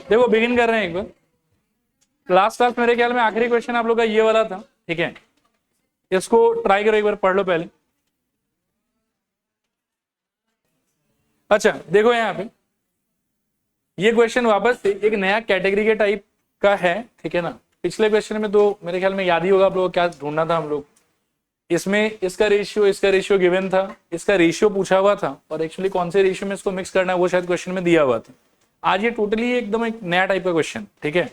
देखो बिगिन कर रहे हैं एक बार। लास्ट क्लास मेरे ख्याल में आखिरी क्वेश्चन आप लोग का ये वाला था, ठीक है। इसको ट्राई करो एक बार, पढ़ लो पहले। अच्छा देखो यहाँ पे ये क्वेश्चन वापस से एक नया कैटेगरी के टाइप का है, ठीक है ना। पिछले क्वेश्चन में तो मेरे ख्याल में याद ही होगा आप लोगों को क्या ढूंढना था हम लोग। इसमें इसका रेशियो गिवन था, इसका रेशियो पूछा हुआ था, और एक्चुअली कौन से रेशियो में इसको मिक्स करना है वो शायद क्वेश्चन में दिया हुआ था। आज ये टोटली एकदम एक नया टाइप का क्वेश्चन, ठीक है।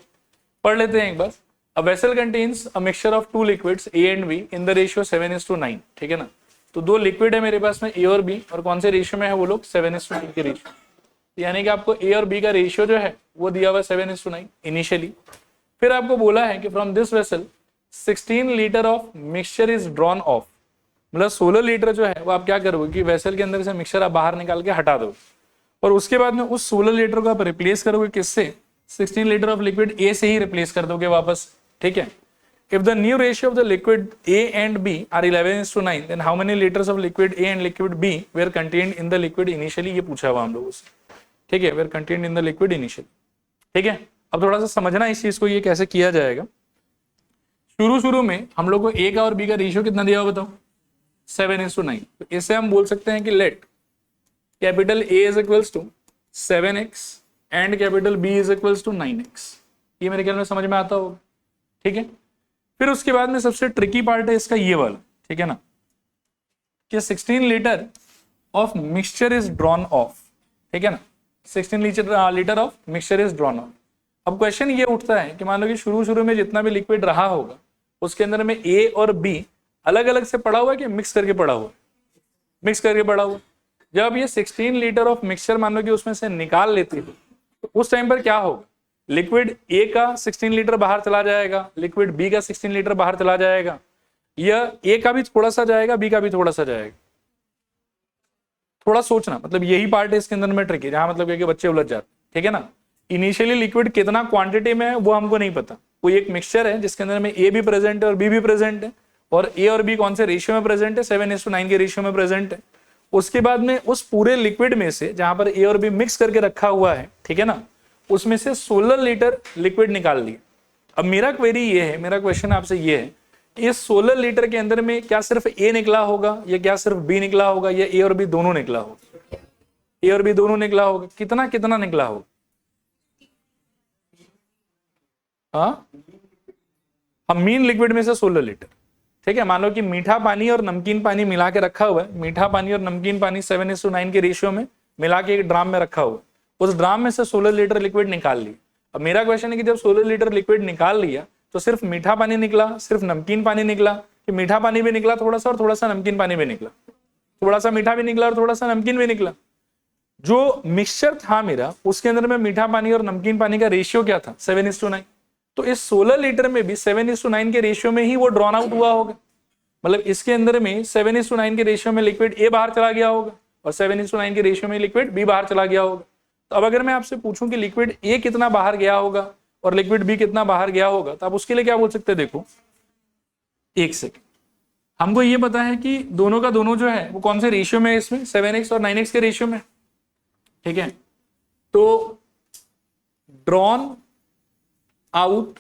पढ़ लेते हैं एक बार। A vessel contains a mixture of two liquids A and B in the ratio 7:9, ठीक है ना। तो दो लिक्विड है मेरे पास में ए और बी, और कौन से रेशियो में है वो लोग 7:9 के रेशियो। यानी कि आपको ए और बी का रेशियो जो है वो दिया हुआ 7:9 इनिशियली। फिर आपको बोला है कि from this vessel 16 litre of mixture is drawn of, मतलब 16 लीटर जो है वो आप क्या करोगे कि वेसल के अंदर से मिक्सचर आप बाहर निकाल के हटा दो, और उसके बाद में उस 16 लीटर को आप रिप्लेस करोगे किससे, 16 लीटर ऑफ लिक्विड ए से ही रिप्लेस कर दोगे वापस, ठीक है। If the new ratio of the liquid A and B are 11:9, then how many litres of liquid A and liquid B were contained in the liquid initially, ये पूछा हुआ हम लोगों से, ठीक है। Were contained in the liquid initially, ठीक है। अब थोड़ा सा समझना इस चीज को, ये कैसे किया जाएगा। शुरू में हम लोग को ए का और बी का रेशियो कितना दिया हुआ बताओ, 7:9। तो इससे हम बोल सकते हैं कि let capital A is equals to 7x and capital B is equals to 9x। ये मेरे ख्याल में समझ में आता होगा, ठीक है। फिर उसके बाद में सबसे ट्रिकी पार्ट है इसका ये वाला, ठीक है ना, कि 16 litre of mixture is drawn of, ठीक है ना। 16 litre of mixture is drawn of. अब क्वेश्चन ये उठता है कि मान लो कि शुरू में जितना भी लिक्विड रहा होगा उसके अंदर में ए और बी अलग अलग से पड़ा हुआ है कि मिक्स करके पड़ा हुआ है, मिक्स करके पड़ा हुआ। जब ये 16 लीटर ऑफ मिक्सचर मान लो कि उसमें से निकाल लेती है तो उस टाइम पर क्या होगा, लिक्विड ए का 16 लीटर बाहर चला जाएगा, लिक्विड बी का 16 लीटर बाहर चला जाएगा, या ए का भी थोड़ा सा जाएगा, बी का भी थोड़ा सा जाएगा। थोड़ा सोचना, मतलब यही पार्ट है इसके अंदर में ट्रिकी, जहां मतलब कि बच्चे उलझ जाते, ठीक है ना। इनिशियली लिक्विड कितना क्वांटिटी में है वो हमको नहीं पता, कोई एक मिक्सचर है जिसके अंदर में ए भी प्रेजेंट है और बी भी प्रेजेंट है, और ए और बी कौन से रेशियो में प्रेजेंट है, 7:9 के रेशियो में प्रेजेंट है। उसके बाद में उस पूरे लिक्विड में से जहां पर ए और बी मिक्स करके रखा हुआ है, ठीक है ना, उसमें से 16 लीटर लिक्विड निकाल लिया। अब मेरा क्वेरी ये है, मेरा क्वेश्चन आपसे ये है, इस 16 लीटर के अंदर में क्या सिर्फ ए निकला होगा या क्या सिर्फ बी निकला होगा, या ए और बी दोनों निकला होगा, ए और बी दोनों निकला होगा, कितना कितना निकला होगा। हाँ, हम मीन लिक्विड में से 16 लीटर, ठीक है। मान लो कि मीठा पानी और नमकीन पानी मिला के रखा हुआ है, मीठा पानी और नमकीन पानी 7:9 के रेशियो में मिला के एक ड्राम में रखा हुआ है, उस ड्राम में से 16 लीटर लिक्विड निकाल लिया। अब मेरा क्वेश्चन है कि जब 16 लीटर लिक्विड निकाल लिया तो सिर्फ मीठा पानी निकला, सिर्फ नमकीन पानी निकला, कि मीठा पानी भी निकला थोड़ा सा और थोड़ा सा नमकीन पानी भी निकला, थोड़ा सा मीठा भी निकला और थोड़ा सा नमकीन भी निकला। जो मिक्सचर था मेरा उसके अंदर में मीठा पानी और नमकीन पानी का रेशियो क्या था, 7:9। तो इस 16 लीटर में भी 7:9 के रेशियो में ही वो ड्रॉन आउट हुआ होगा, मतलब इसके अंदर में 7:9 के रेशियो में लिक्विड ए बाहर चला गया होगा और 7:9 के रेशियो में लिक्विड बी बाहर चला गया होगा। तो अब अगर मैं आपसे पूछूं कि लिक्विड ए कितना बाहर गया होगा और लिक्विड बी कितना बाहर गया होगा, तो आप उसके लिए क्या बोल सकते हैं, देखो एक सेकंड, हमको ये पता है कि दोनों का दोनों जो है वो कौन से रेशियो में है, इसमें 7x और 9x के रेशियो में, ठीक है। तो drawn out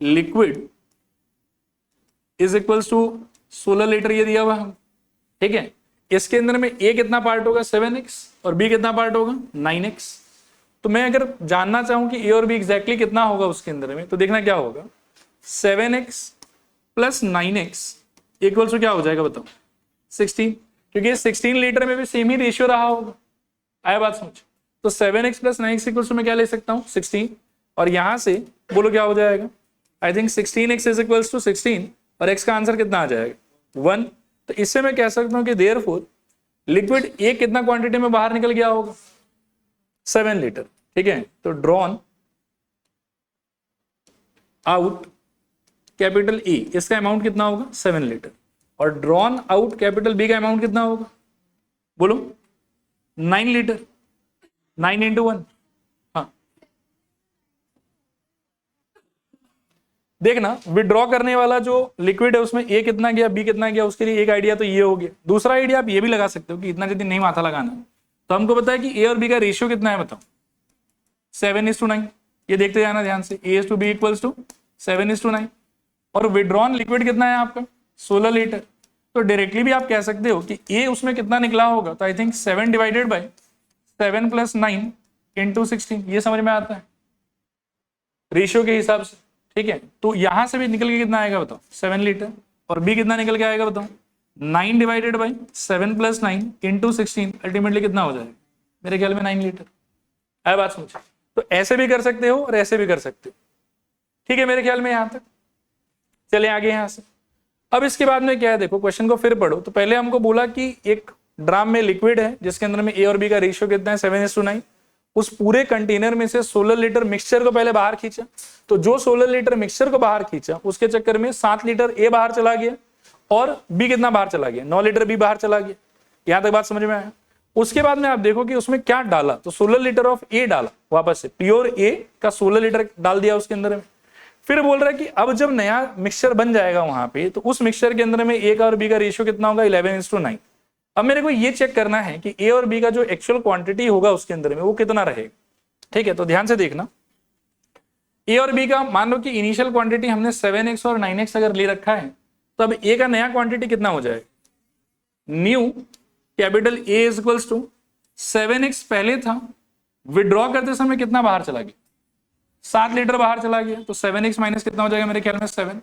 liquid is equals to 16 litre, ये दिया हुआ है, ठीक है। इसके अंदर में ए कितना पार्ट होगा, 7x, और बी कितना पार्ट होगा, 9x। तो मैं अगर जानना चाहूं कि ए और बी एग्जैक्टली कितना होगा उसके अंदर में, तो देखना क्या होगा, 7x plus 9x equals to क्या हो जाएगा बताओ, 16, क्योंकि 16 लीटर में भी सेम ही रेशियो रहा होगा। आया बात समझ। तो 7x plus 9x equals to मैं क्या ले सकता हूँ, 16, और यहां से बोलो क्या हो जाएगा, I think 16x is equals to 16, और x का आंसर कितना आ जाएगा, 1। तो इससे मैं कह सकता हूं कि देयरफॉर लिक्विड ए कितना क्वांटिटी में बाहर निकल गया होगा, 7 लीटर, ठीक है। तो ड्रॉन आउट कैपिटल ए, इसका अमाउंट कितना होगा, 7 लीटर, और ड्रॉन आउट कैपिटल बी का अमाउंट कितना होगा, बोलो 9 लीटर, 9 into 1। हाँ, देखना विड्रॉ करने वाला जो लिक्विड है उसमें ए कितना गया, बी कितना गया, उसके लिए एक आइडिया तो ये हो गया। दूसरा आइडिया आप ये भी लगा सकते हो कि इतना जल्दी नहीं माथा लगाना, तो हमको पता है कि ए और बी का रेशियो कितना है, बताओ 7:9, ये देखते जाना ध्यान से, A/B इक्वल्स टू 7:9। और विड्रॉन लिक्विड कितना है आपका 16 लीटर। तो डायरेक्टली भी आप कह सकते हो कि A उसमें कितना निकला होगा, तो आई थिंक 7 डिवाइडेड बाई 7 + 9 × 16, ये समझ में आता है रेशियो के हिसाब से, ठीक है। तो यहां से भी निकल के कितना आएगा बताओ 7 लीटर, और B कितना निकल के आएगा बताओ 9 डिवाइडेड बाई 7 + 9 × 16, अल्टीमेटली कितना हो जाएगा मेरे ख्याल में 9 लीटर। आया बात समझ। तो ऐसे भी कर सकते हो और ऐसे भी कर सकते हो, ठीक है मेरे ख्याल में यहां तक। चले आगे यहां से। अब इसके बाद में क्या है देखो, क्वेश्चन को फिर पढ़ो। तो पहले हमको बोला कि एक ड्राम में लिक्विड है जिसके अंदर में A और B का रेशियो कितना है 7:9। उस पूरे कंटेनर में से 16 लीटर मिक्सचर को पहले बाहर खींचा। तो जो 16 लीटर मिक्सचर को बाहर खींचा उसके चक्कर में 7 लीटर A बाहर चला गया और B कितना बाहर चला गया 9 लीटर B बाहर चला गया। यहां तक बात समझ में आया। उसके बाद में आप देखो कि उसमें क्या डाला, तो 16 लीटर ऑफ A डाला, वापस से प्योर A का 16 लीटर डाल दिया उसके अंदर में। फिर बोल रहा है कि अब जब नया मिक्सचर बन जाएगा वहां पे, तो उस मिक्सचर के अंदर में A का और B का रेशियो कितना होगा 11:9। अब मेरे को ये चेक करना है कि A और B का जो एक्चुअल क्वांटिटी होगा उसके अंदर में वो कितना रहेगा, ठीक है। तो ध्यान से देखना, A और B का मान लो कि इनिशियल क्वांटिटी हमने 7x और 9x अगर ले रखा है, तो अब A का नया क्वांटिटी कितना हो जाएगा, new capital A is equals to 7x पहले था, विड्रॉ करते समय कितना बाहर चला गया 7 लीटर बाहर चला गया। तो 7x माइनस कितना हो जाएगा मेरे ख्याल में 7।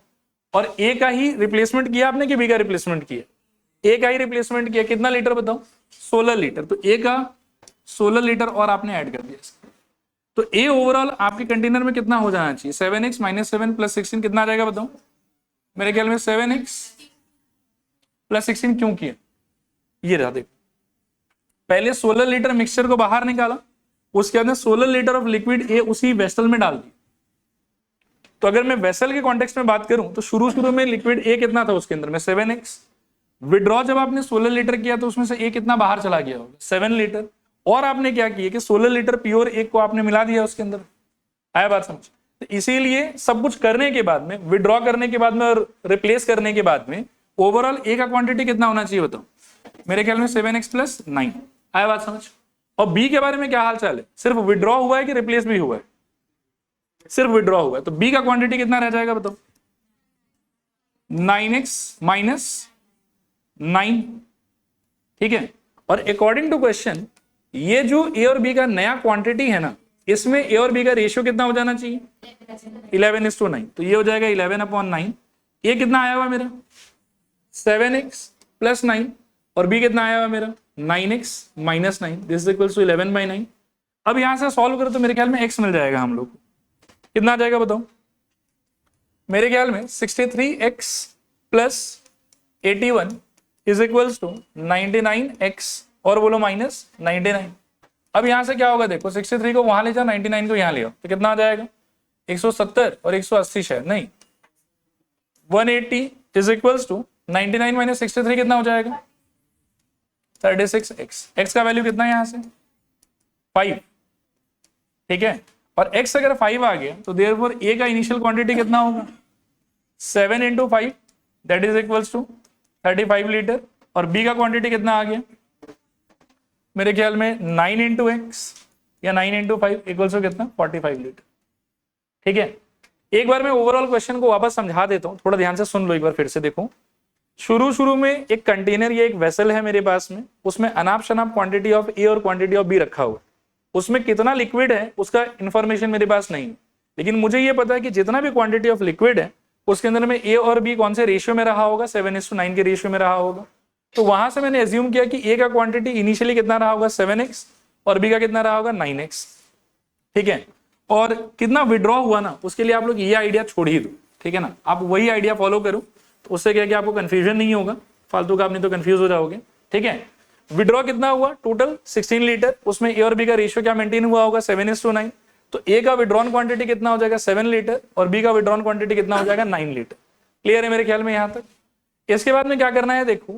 और A का ही रिप्लेसमेंट किया आपने कि B का रिप्लेसमेंट किया, A का ही रिप्लेसमेंट किया, कितना लीटर बताओ 16 लीटर। तो A का 16 लीटर और आपने ऐड कर दिया। तो A ओवरऑल आपके कंटेनर में कितना हो जाना चाहिए 7x - 7 + 16 कितना आ जाएगा बताओ मेरे ख्याल में 7x + 16 क्यों किया, ये रहा देखो, पहले 16 लीटर मिक्सचर को बाहर निकाला, उसके बाद 16 लीटर ऑफ लिक्विड A उसी वेसल में डाल दी। तो अगर मैं वेसल के कॉन्टेक्स्ट में बात करूं तो शुरू में लिक्विड A कितना था उसके अंदर में 7x, विड्रॉ जब आपने 16 लीटर किया तो उसमें से A कितना बाहर चला गया होगा 7 लीटर, और आपने क्या किया कि 16 लीटर प्योर एक को आपने मिला दिया उसके अंदर। आया बात समझ। तो इसीलिए सब कुछ करने के बाद में, विड्रॉ करने के बाद में और रिप्लेस करने के बाद में ओवरऑल A का क्वांटिटी कितना होना चाहिए बताओ मेरे ख्याल में 7x + 9। आया बात समझ। और B के बारे में क्या हाल चाल है, सिर्फ विड्रॉ हुआ है कि रिप्लेस भी हुआ है, सिर्फ विड्रॉ हुआ है। तो B का क्वांटिटी कितना रह जाएगा बताओ 9x - 9, ठीक है। और अकॉर्डिंग टू क्वेश्चन ये जो A और B का नया क्वांटिटी है ना, इसमें A और B का रेशियो कितना हो जाना चाहिए 11:9। तो ये हो जाएगा 11/9। A कितना आया हुआ मेरा 7x + 9 और B कितना आया हुआ मेरा 9x - 9, this is equals to 11/9। अब यहां से सॉल्व करो तो मेरे ख्याल में x मिल जाएगा हम लोग को, कितना आ जाएगा बताओ मेरे ख्याल में 63x + 81 is equals to 99x और बोलो -99। अब यहां से क्या होगा देखो 63 को वहां ले जाओ 99 को यहां ले आओ, तो कितना आ जाएगा 170 और 180 शायद नहीं 180 इज इक्वल्स टू 99 - 63 कितना हो जाएगा 36x। x का वैल्यू कितना है यहां से 5, ठीक है। और x अगर 5 आ गया तो देयरफॉर A का इनिशियल क्वांटिटी कितना होगा 7 × 5 that is equals to 35 litre. और B का क्वांटिटी कितना आ गया मेरे ख्याल में 9 × x या 9 × 5 इक्वल्स टू कितना 45 लीटर, ठीक है। एक बार मैं ओवरऑल क्वेश्चन को वापस समझा देता हूं, थोड़ा ध्यान से सुन लो एक बार फिर से। देखो शुरू में एक कंटेनर या एक वेसल है मेरे पास में, उसमें अनाप शनाप क्वांटिटी ऑफ A और क्वांटिटी ऑफ B रखा हुआ, उसमें कितना लिक्विड है उसका इंफॉर्मेशन मेरे पास नहीं है, लेकिन मुझे ये पता है कि जितना भी क्वांटिटी ऑफ लिक्विड है उसके अंदर में A और B कौन से रेशियो में रहा होगा 7:9 के रेशियो में रहा होगा। तो वहां से मैंने एज्यूम किया कि A का क्वांटिटी इनिशियली कितना रहा होगा 7x और B का कितना रहा होगा 9x, ठीक है। और कितना विड्रॉ हुआ ना उसके लिए आप लोग ये आइडिया छोड़ ही दो, ठीक है ना, आप वही आइडिया फॉलो करो, तो उससे क्या कि आपको कंफ्यूजन नहीं होगा फालतू का, आप नहीं तो कंफ्यूज हो जाओगे, ठीक है। विड्रॉ कितना हुआ टोटल 16 लीटर, उसमें A और B का रेशियो क्या मेंटेन हुआ होगा 7:9। तो A का विड्रॉन क्वांटिटी कितना हो जाएगा 7 लीटर और B का विड्रॉन क्वांटिटी कितना हो जाएगा 9 लीटर। क्लियर है मेरे ख्याल में यहां तक। इसके बाद में क्या करना है देखो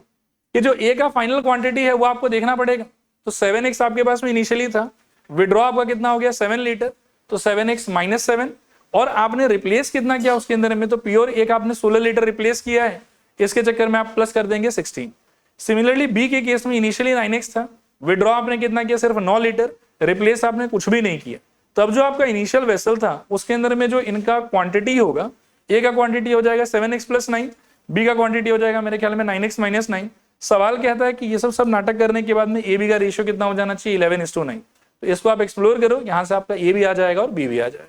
कि जो A का फाइनल क्वांटिटी है वो आपको देखना पड़ेगा। तो 7x आपके पास में इनिशियली था, विड्रॉ आपका कितना हो गया 7 लीटर, तो 7x - 7 और आपने रिप्लेस कितना किया उसके अंदर में, तो प्योर एक आपने 16 लीटर रिप्लेस किया है, इसके चक्कर में आप प्लस कर देंगे 16। सिमिलरली B के केस में इनिशियली 9x था, विड्रॉ आपने कितना किया सिर्फ 9 लीटर, रिप्लेस आपने कुछ भी नहीं किया, तब जो आपका इनिशियल वेसल था उसके अंदर में जो इनका क्वांटिटी होगा, ए का क्वांटिटी हो जाएगा 7x + 9, बी का क्वांटिटी हो जाएगा मेरे ख्याल में 9x - 9। सवाल कहता है कि ये सब नाटक करने के बाद में ए बी का रेशियो कितना हो जाना चाहिए, 11:9। तो इसको आप एक्सप्लोर करो, यहां से आपका ए भी आ जाएगा और बी भी आ जाएगा।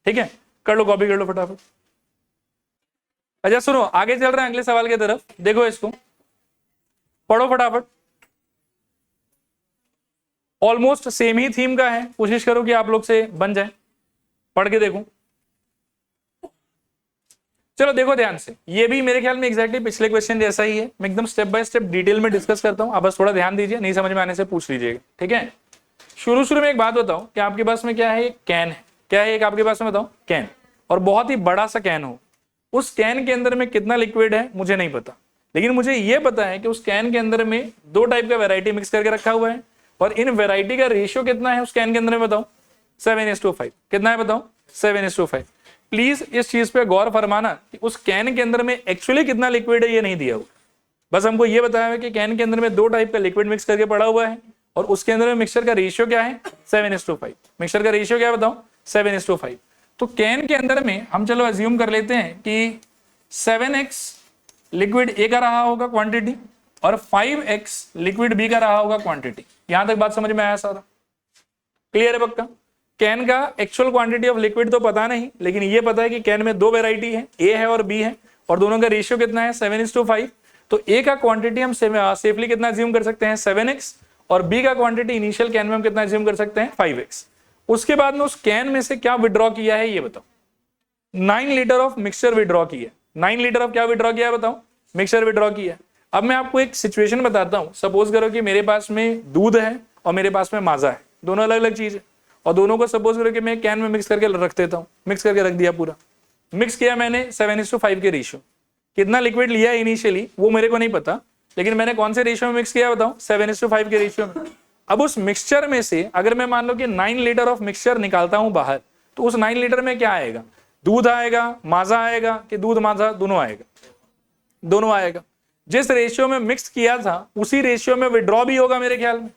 ठीक है, कर लो, कॉपी कर लो फटाफट। अच्छा सुनो, आगे चल रहे हैं अगले सवाल की तरफ, देखो इसको पढ़ो फटाफट। ऑलमोस्ट सेम ही थीम का है, कोशिश करो कि आप लोग से बन जाए, पढ़ के देखो। चलो देखो ध्यान से, ये भी मेरे ख्याल में एग्जैक्टली पिछले क्वेश्चन जैसा ही है। मैं एकदम स्टेप बाय स्टेप डिटेल में डिस्कस करता हूं, आप बस थोड़ा ध्यान दीजिए, नहीं समझ में आने से पूछ लीजिएगा। ठीक है, शुरू में एक बात बताओ कि आपके पास में क्या है, एक कैन है। क्या है एक आपके पास में, बताओ, कैन, और बहुत ही बड़ा सा कैन हो। उस कैन के अंदर में कितना लिक्विड है मुझे नहीं पता, लेकिन मुझे यह पता है कि उस कैन के अंदर में दो टाइप का वैरायटी मिक्स करके रखा हुआ है, और इन वैरायटी का रेशियो कितना है उस कैन के अंदर में, बताओ, 7:5। कितना है बताओ, 7:5। प्लीज इस चीज पे गौर फरमाना कि उस कैन के अंदर में एक्चुअली कितना लिक्विड है ये नहीं दिया हुआ, बस हमको ये बताया है कि कैन के अंदर में दो टाइप का लिक्विड मिक्स करके पड़ा हुआ है, और उसके अंदर में मिक्सचर का रेशियो क्या है, 7:5। मिक्सचर का रेशियो क्या है बताओ, 7:5। तो कैन के अंदर में हम चलो अज्यूम कर लेते हैं कि 7x लिक्विड ए का रहा होगा क्वांटिटी, और 5x लिक्विड बी का रहा होगा क्वांटिटी। यहां तक बात समझ में आया सारा, क्लियर है पक्का? कैन का एक्चुअल क्वांटिटी ऑफ लिक्विड तो पता नहीं, लेकिन ये पता है कि कैन में दो वैरायटी है, ए है और बी है, और दोनों का रेशियो कितना है, 7:5। तो ए का क्वांटिटी हम सेफली कितना अज्यूम कर सकते हैं, 7x, और बी का क्वांटिटी इनिशियल कैन में हम कितना अज्यूम कर सकते हैं, 5x। उसके बाद में उस कैन में से क्या विड्रॉ किया है ये बताओ, 9 लीटर ऑफ मिक्सचर विड्रॉ किया। 9 लीटर ऑफ क्या विड्रॉ किया है बताओ, मिक्सचर विड्रॉ किया। अब मैं आपको एक सिचुएशन बताता हूं, सपोज करो कि मेरे पास में दूध है और मेरे पास में माजा है, दोनों अलग अलग चीज है, और दोनों को सपोज करो कि मैं कैन में मिक्स करके रख देता हूं, मिक्स करके रख दिया, पूरा मिक्स किया मैंने 7:5 के रेशियो। कितना लिक्विड लिया है इनिशियली वो मेरे को नहीं पता, लेकिन मैंने कौन से रेशियो में मिक्स किया बताओ, 7:5 के रेशियो में। अब उस मिक्सचर में से अगर मैं मान लो कि 9 लीटर ऑफ मिक्सचर निकालता हूं बाहर, तो उस 9 लीटर में क्या आएगा, दूध आएगा, माजा आएगा, कि दूध माजा दोनों आएगा, दोनों आएगा। जिस रेशियो में मिक्स किया था उसी रेशियो में विड्रॉ भी होगा मेरे ख्याल में,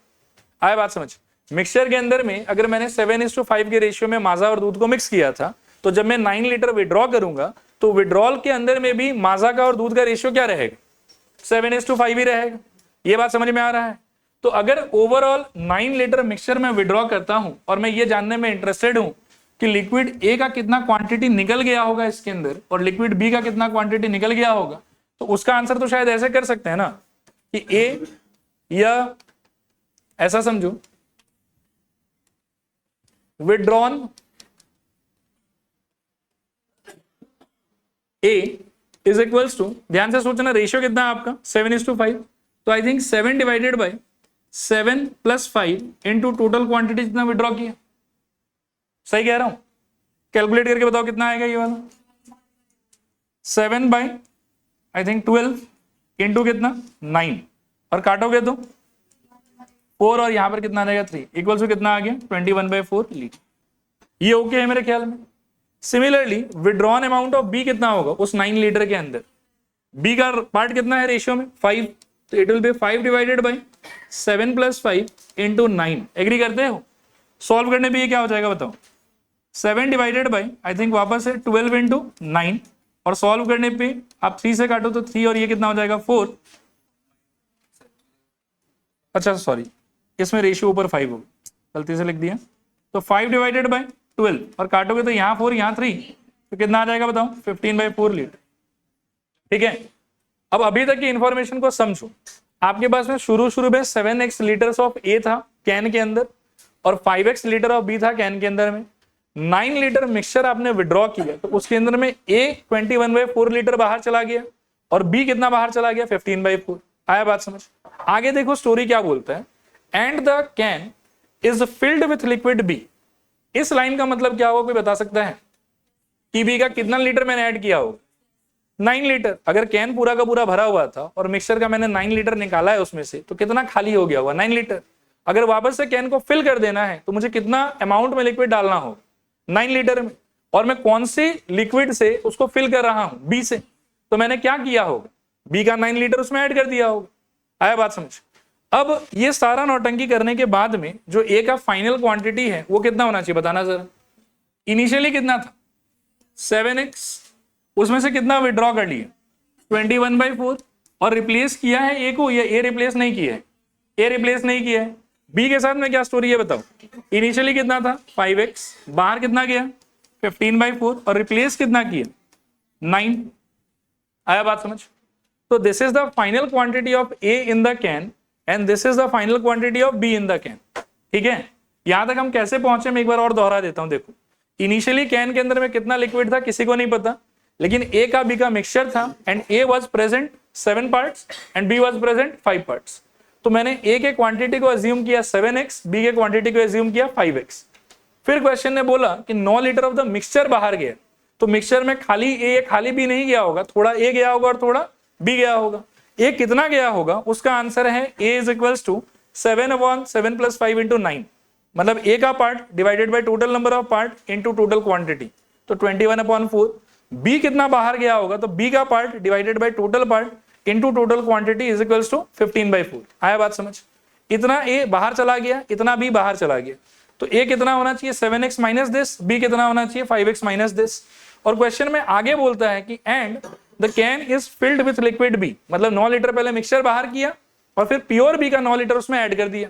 आए बात समझ। मिक्सचर के अंदर में अगर मैंने 7:5 के रेशियो में माजा और दूध को मिक्स किया था, तो जब मैं 9 लीटर विड्रॉ करूंगा तो विड्रॉल के अंदर में भी माजा का और दूध का रेशियो क्या रहेगा, 7:5 ही रहेगा। ये बात समझ में आ रहा है? तो अगर ओवरऑल 9 लीटर मिक्सचर में विड्रॉ करता हूं और मैं ये जानने में इंटरेस्टेड हूं कि लिक्विड ए का कितना क्वांटिटी निकल गया होगा इसके अंदर, और लिक्विड बी का कितना क्वांटिटी निकल गया होगा, तो उसका आंसर तो शायद ऐसे कर सकते हैं ना कि ए, या ऐसा समझो, withdrawn A is equals to, ध्यान से सोचना रेशियो कितना है आपका, 7:5। तो I think 7 divided by 7 + 5 into total quantity जितना विड्रॉ किया। सही कह रहा हूं? कैलकुलेट करके बताओ कितना आएगा ये वाला, 7 बाई आई थिंक 12 इंटू कितना 9, और काटोगे तो 4, और यहां पर कितना आ जाएगा 3, इक्वल टू कितना आ गया 21/4 लीटर। ये ओके है मेरे ख्याल में। Similarly withdrawn amount of B कितना होगा उस 9 लीटर के अंदर, बी का पार्ट कितना है रेशियो में 5, तो it will be 5 divided by 7 + 5 into 9। Agree करते हो? सॉल्व करने पे ये क्या हो जाएगा बताओ, 7 डिवाइडेड बाई आई थिंक वापस से 12 इंटू 9, और सॉल्व करने पे आप 3 से काटो तो 3, और ये कितना हो जाएगा 4। अच्छा सॉरी, इसमें रेशियो ऊपर 5 होगा, गलती से लिख दिया। तो 5 डिवाइडेड बाई 12, और काटोगे तो यहाँ 4 यहाँ 3, तो कितना आ जाएगा बताओ, 15/4 लीटर। ठीक है, अब अभी तक की इंफॉर्मेशन को समझो। आपके पास में शुरू में 7x लीटर्स ऑफ ए था कैन के अंदर, और 5x लीटर ऑफ बी था कैन के अंदर में। 9 लीटर मिक्सचर आपने विड्रॉ किया, तो उसके अंदर में ए 21/4 लीटर बाहर चला गया, और बी कितना बाहर चला गया, 15/4। आया बात समझ? आगे देखो स्टोरी क्या बोलता है, and the can is filled with liquid B. इस लाइन का मतलब क्या होगा, कोई बता सकता है कि बी का कितना लीटर मैंने ऐड किया होगा, 9 लीटर। अगर कैन पूरा का पूरा भरा हुआ था और मिक्सचर का मैंने 9 लीटर निकाला है उसमें से, तो कितना खाली हो गया होगा, 9 लीटर। अगर वापस से कैन को फिल कर देना है तो मुझे कितना अमाउंट में लिक्विड डालना होगा, 9 लीटर में, और मैं कौन सी लिक्विड से उसको फिल कर रहा हूं, बी से। तो मैंने क्या किया होगा, बी का 9 लीटर उसमें ऐड कर दिया होगा। आया बात समझ? अब ये सारा नौटंकी करने के बाद में जो ए का फाइनल क्वांटिटी है वो कितना होना चाहिए बताना जरा। इनिशियली कितना था 7x, उसमें से कितना विड्रॉ कर लिया 21/4 और रिप्लेस किया है ए को, या ए रिप्लेस नहीं किया है? ए रिप्लेस नहीं किया है। बी के साथ में क्या स्टोरी है बताओ। इनिशियली कितना था 5x, बाहर कितना गया 15/4 और रिप्लेस कितना किया 9। आया बात समझ? तो this is the final quantity of A in the can and this is the final quantity of B in the can. ठीक है, यहां तक हम कैसे पहुंचे मैं एक बार और दोहरा देता हूं। देखो इनिशियली कैन के अंदर में कितना लिक्विड था किसी को नहीं पता, लेकिन ए का बी का मिक्सचर था and A was present 7 parts and B was present 5 parts. तो मैंने ए के क्वांटिटी को अज्यूम किया 7x, बी के क्वांटिटी को अज्यूम किया 5x। फिर क्वेश्चन ने बोला कि 9 लीटर ऑफ द मिक्सचर बाहर गया, तो मिक्सचर में खाली ए खाली बी नहीं गया होगा, थोड़ा ए गया होगा और थोड़ा बी गया होगा। ए कितना गया होगा उसका आंसर है ए इज इक्वल्स टू 7/7 + 5 × 9, मतलब ए का part divided by total number of part into total quantity, तो 21/4। बी कितना बाहर गया होगा, तो बी का part divided by total part into total quantity is equals to 15/4। आया बात समझ? इतना ए बाहर चला गया, इतना बी बाहर चला गया, तो ए कितना होना चाहिए 7x माइनस दिस, बी कितना होना चाहिए 5x माइनस दिस। और क्वेश्चन में आगे बोलता है कि and the can is filled with liquid B, मतलब 9 लीटर पहले मिक्सचर बाहर किया और फिर प्योर बी का 9 लीटर उसमें ऐड कर दिया,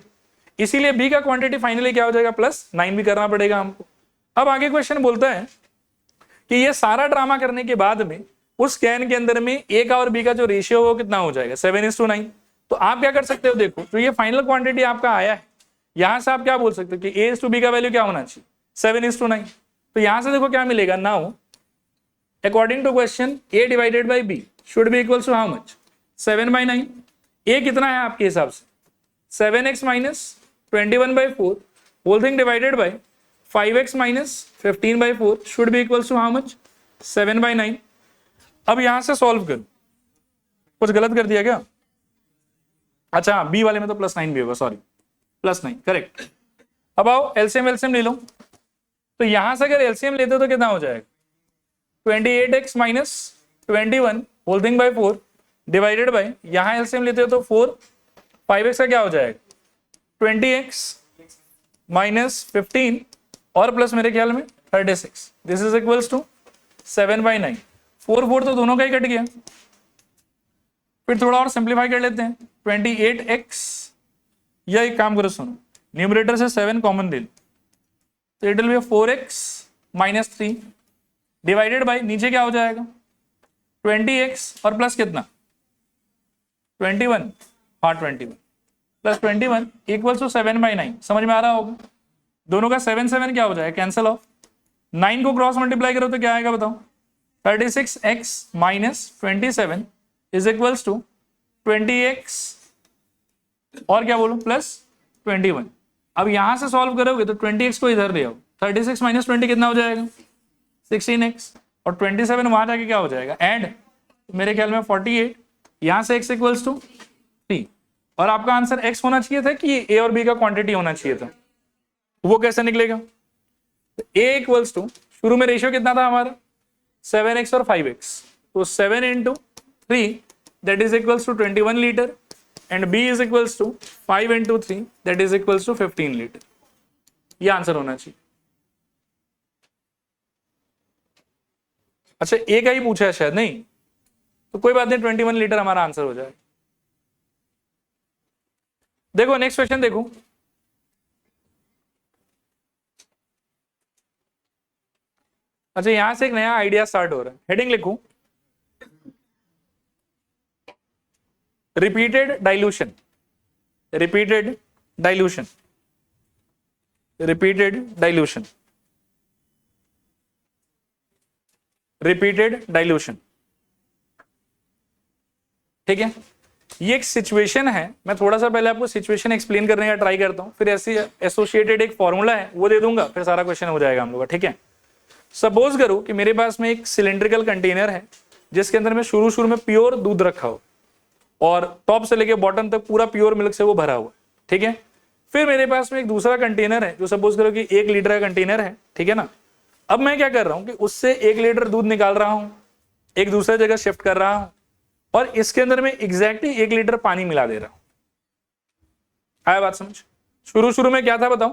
इसीलिए बी का क्वांटिटी फाइनली क्या हो जाएगा +9 भी करना पड़ेगा हमको। अब आगे क्वेश्चन बोलता है कि ये सारा ड्रामा करने के बाद में उस कैन के अंदर में ए का और बी का जो रेशियो वो कितना हो जाएगा 7:9। तो आप क्या कर सकते हो, देखो तो ये फाइनल क्वांटिटी आपका आया है, यहां से आप क्या बोल सकते हो कि A/B का वैल्यू क्या होना चाहिए 7:9। तो यहां से देखो क्या मिलेगा, now according to question A divided by B should be equals to how much 7/9। A कितना है आपके हिसाब से 7x minus 21/4 whole thing divided by 5x minus 15/4 should be equals to how much 7/9। अब यहां से सॉल्व करो, कुछ गलत कर दिया क्या? अच्छा बी वाले में तो +9 भी होगा, सॉरी +9 करेक्ट। अब आओ एलसीएम ले लो, तो यहां से अगर एलसीएम लेते हो तो कितना हो जाएगा 28x minus 21 whole thing by 4 divided by, यहां एलसीएम लेते हो तो 4, 5x का क्या हो जाएगा 20x माइनस 15 और प्लस मेरे ख्याल में 36, दिस इज इक्वल्स टू 7/9। 4 तो दोनों का ही कट गया। फिर थोड़ा और सिंप्लीफाई कर लेते हैं 28x, या एक काम करो सुनो, न्यूमरेटर से 7 कॉमन ले लो, तो it will B 4x minus 3 divided by नीचे क्या हो जाएगा 20x और प्लस कितना 21, हाँ 21 प्लस 21 इक्वल्स टू 7/9। समझ में आ रहा होगा? दोनों का 7 क्या हो जाएगा कैंसिल ऑफ, 9 को क्रॉस मल्टीप्लाई करो तो क्या आएगा बताओ 36x minus 27 is equals to 20x और क्या बोलो प्लस 21। अब यहां से सॉल्व करोगे तो 20x को इधर ले आओ, 36 माइनस 20 कितना हो जाएगा 16x और 27 वहां जाके क्या हो जाएगा ऐड, मेरे ख्याल में 48, यहां से x इक्वल्स टू 3 और आपका आंसर x होना चाहिए था कि a और b का क्वांटिटी होना चाहिए था, वो कैसे निकलेगा? a इक्वल्स टू शुरू में रेशियो कितना था हमारा 7x और 5x, तो 7 into 3 that is equals to 21 litre and b is equals to 5 into 3 that is equals to 15 litre. ये आंसर होना चाहिए। अच्छा ए का ही पूछा है शायद, नहीं तो कोई बात नहीं 21 लीटर हमारा आंसर हो जाए। देखो नेक्स्ट क्वेश्चन देखो, अच्छा यहां से एक नया आइडिया स्टार्ट हो रहा है, हेडिंग लिखो repeated dilution, repeated dilution, repeated dilution, repeated dilution. ठीक है, ये एक सिचुएशन है, मैं थोड़ा सा पहले आपको सिचुएशन एक्सप्लेन करने का ट्राई करता हूं, फिर ऐसी एसोसिएटेड एक फॉर्मूला है वो दे दूंगा, फिर सारा क्वेश्चन हो जाएगा हम लोग का। ठीक है, सपोज करो कि मेरे पास में एक सिलेंड्रिकल कंटेनर है जिसके अंदर में शुरू में प्योर दूध रखा हो और टॉप से लेके बॉटम तक पूरा प्योर मिल्क से वो भरा हुआ। ठीक है, फिर मेरे पास में एक दूसरा कंटेनर है जो सपोज करो कि 1 लीटर का कंटेनर है। ठीक है ना, अब मैं क्या कर रहा हूं कि उससे 1 लीटर दूध निकाल रहा हूं, एक दूसरे जगह शिफ्ट कर रहा हूं और इसके अंदर में एग्जैक्टली 1 लीटर पानी मिला दे रहा हूं। आया बात समझ? शुरू शुरू में क्या था बताओ,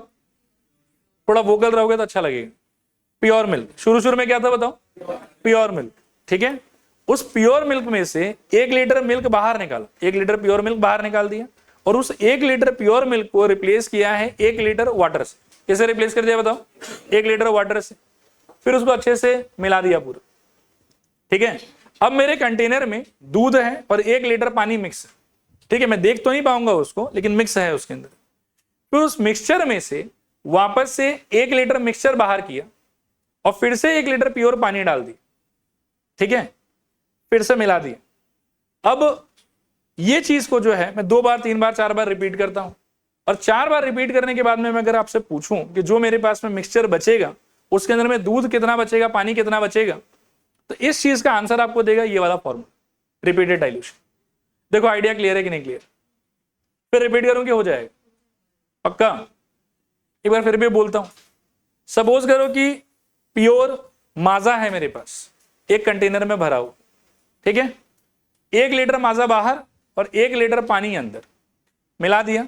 थोड़ा वोकल रहोगे तो अच्छा लगेगा। प्योर मिल्क, शुरू शुरू में क्या था बताओ, प्योर मिल्क, ठीक है। उस प्योर मिल्क में से 1 लीटर मिल्क बाहर निकाला, 1 लीटर प्योर मिल्क बाहर निकाल दिया, और उस 1 लीटर प्योर मिल्क को रिप्लेस किया है 1 लीटर वाटर से। कैसे रिप्लेस कर दिया बताओ, 1 लीटर वाटर से, फिर उसको अच्छे से मिला दिया पूरा, ठीक है। अब मेरे कंटेनर में दूध है और 1 लीटर पानी मिक्स है, ठीक है। मैं देख तो नहीं पाऊंगा उसको, लेकिन मिक्स है उसके अंदर। फिर उस मिक्सचर में से वापस से 1 लीटर मिक्सचर बाहर किया और फिर से 1 लीटर प्योर पानी डाल दिया, ठीक है, फिर से मिला दिया। अब ये चीज को जो है मैं 2 बार 3 बार 4 बार रिपीट करता हूं, और 4 बार रिपीट करने के बाद में मैं अगर आपसे पूछूं कि जो मेरे पास में मिक्सचर बचेगा उसके अंदर में दूध कितना बचेगा, पानी कितना बचेगा, तो इस चीज का आंसर आपको देगा ये वाला फॉर्मूला, रिपीटेड डाइल्यूशन। देखो आइडिया क्लियर है कि नहीं क्लियर? फिर रिपीट करूं कि हो जाएगा पक्का? एक बार फिर भी बोलता हूं। सपोज करो कि प्योर माजा है मेरे पास, एक कंटेनर में भरा हुआ, ठीक है। 1 लीटर माजा बाहर और 1 लीटर पानी अंदर, मिला दिया।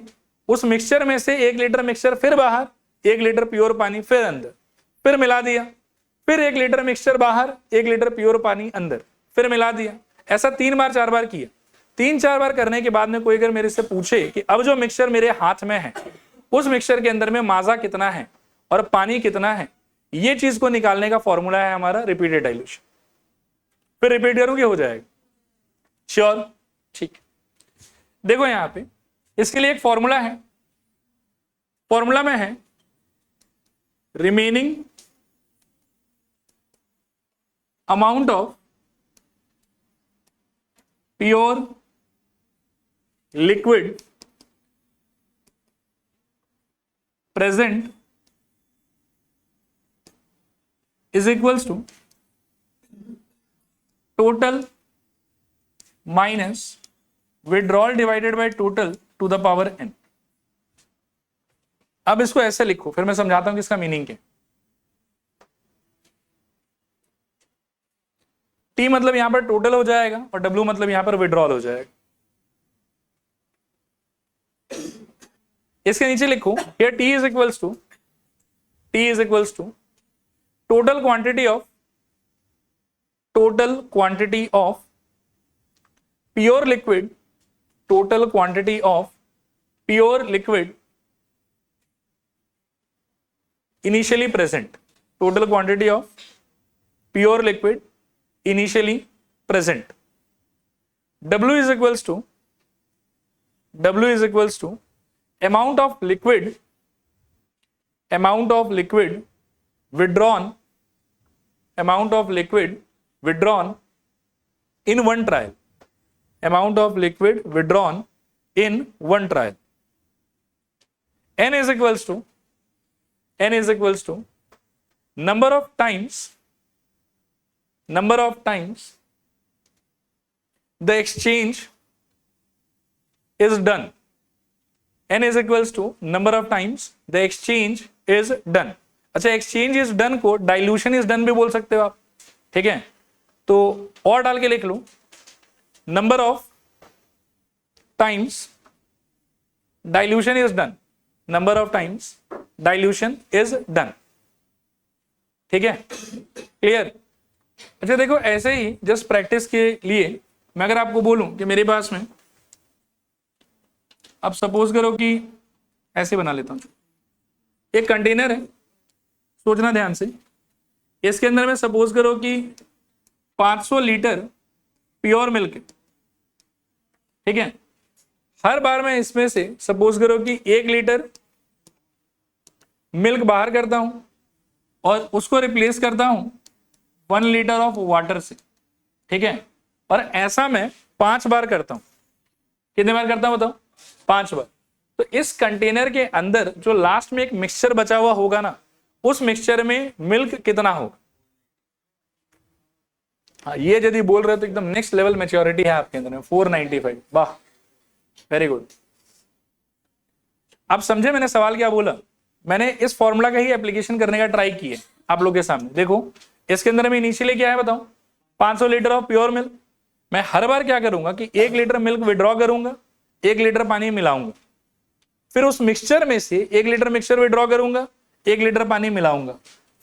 उस मिक्सचर में से 1 लीटर मिक्सचर फिर बाहर, 1 लीटर प्योर पानी फिर अंदर, फिर मिला दिया। फिर 1 लीटर मिक्सचर बाहर, 1 लीटर प्योर पानी अंदर, फिर मिला दिया। ऐसा 3 बार 4 बार किया। 3-4 बार करने के बाद में कोई अगर मेरे से पूछे कि अब जो मिक्सचर मेरे हाथ में है उस मिक्सचर के अंदर में माजा कितना है और पानी कितना है, ये चीज को निकालने का फॉर्मूला है हमारा रिपीटेड डाइल्यूशन। फिर रिपीट करूंगी हो जाएगा, श्योर? ठीक। देखो यहां पे इसके लिए एक फॉर्मूला है, फॉर्मूला में है remaining amount of pure liquid present is equals to total minus withdrawal divided by total to the power n। अब इसको ऐसे लिखो, फिर मैं समझाता हूं कि इसका मीनिंग क्या। T मतलब यहां पर टोटल हो जाएगा और W मतलब यहां पर विड्रॉल हो जाएगा। इसके नीचे लिखो here T is equals to total quantity of pure liquid, total quantity of pure liquid initially present, total quantity of pure liquid initially present। W is equals to amount of liquid withdrawn in one trial, amount of liquid withdrawn in one trial। N is equals to number of times the exchange is done। N is equals to number of times the exchange is done। अच्छा, exchange is done को dilution is done भी बोल सकते हो आप, ठीक है। तो और डाल के लिख लो number of times dilution is done, number of times dilution is done, ठीक है, क्लियर? अच्छा देखो, ऐसे ही जस्ट प्रैक्टिस के लिए मैं अगर आपको बोलूं कि मेरे पास में, अब सपोज करो कि ऐसे बना लेता हूं, एक कंटेनर है, सोचना ध्यान से, इसके अंदर में सपोज करो कि 500 लीटर प्योर मिल्क, ठीक है। हर बार मैं इसमें से सपोज करो कि 1 लीटर मिल्क बाहर करता हूं और उसको रिप्लेस करता हूं 1 लीटर ऑफ वाटर से, ठीक है। और ऐसा मैं 5 बार करता हूं। कितने बार करता हूं बताओ? 5 बार। तो इस कंटेनर के अंदर जो लास्ट में एक मिक्सचर बचा हुआ होगा ना, उस मिक्सचर में मिल्क कितना होगा? हाँ, ये यदि बोल रहे हो तो एकदम नेक्स्ट लेवल मैच्योरिटी है आपके अंदर में, 495। वाह, वेरी गुड। आप समझे मैंने सवाल क्या बोला? मैंने इस फॉर्मूला का ही एप्लीकेशन करने का ट्राई किया आप लोग के सामने। देखो इसके अंदर में इनिशियली क्या है बताओ? 500 लीटर ऑफ प्योर मिल्क। मैं हर बार क्या करूंगा कि 1 लीटर मिल्क विड्रॉ करूंगा, 1 लीटर पानी मिलाऊंगा, फिर उस मिक्सचर में से 1 लीटर मिक्सचर विड्रॉ करूंगा, 1 लीटर पानी मिलाऊंगा,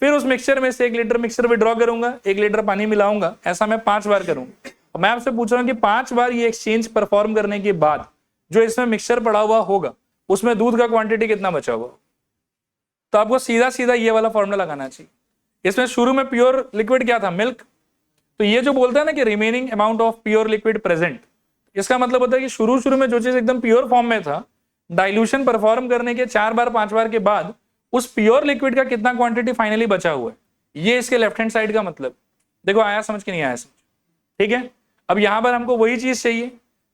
फिर उस मिक्सचर में से 1 लीटर मिक्सचर विड्रॉ करूंगा, 1 लीटर पानी मिलाऊंगा। ऐसा मैं 5 बार करूंगा। और मैं आपसे पूछ रहा हूं कि 5 बार ये एक्सचेंज परफॉर्म करने के बाद जो इसमें मिक्सचर पड़ा हुआ होगा उसमें दूध का क्वांटिटी कितना बचा हुआ। तो आपको सीधा सीधा ये वाला फॉर्मूला लगाना चाहिए। इसमें शुरू में प्योर लिक्विड क्या था, मिल्क। तो ये जो बोलता है ना कि remaining amount of pure liquid present, इसका मतलब होता है कि शुरू में जो चीज एकदम प्योर फॉर्म में था, डाइल्यूशन परफॉर्म करने के 4 बार 5 बार के बाद उस प्योर लिक्विड का कितना क्वांटिटी फाइनली बचा हुआ है, ये इसके लेफ्ट हैंड साइड का मतलब। देखो आया समझ के नहीं आया समझ, ठीक है। अब यहां पर हमको वही चीज चाहिए।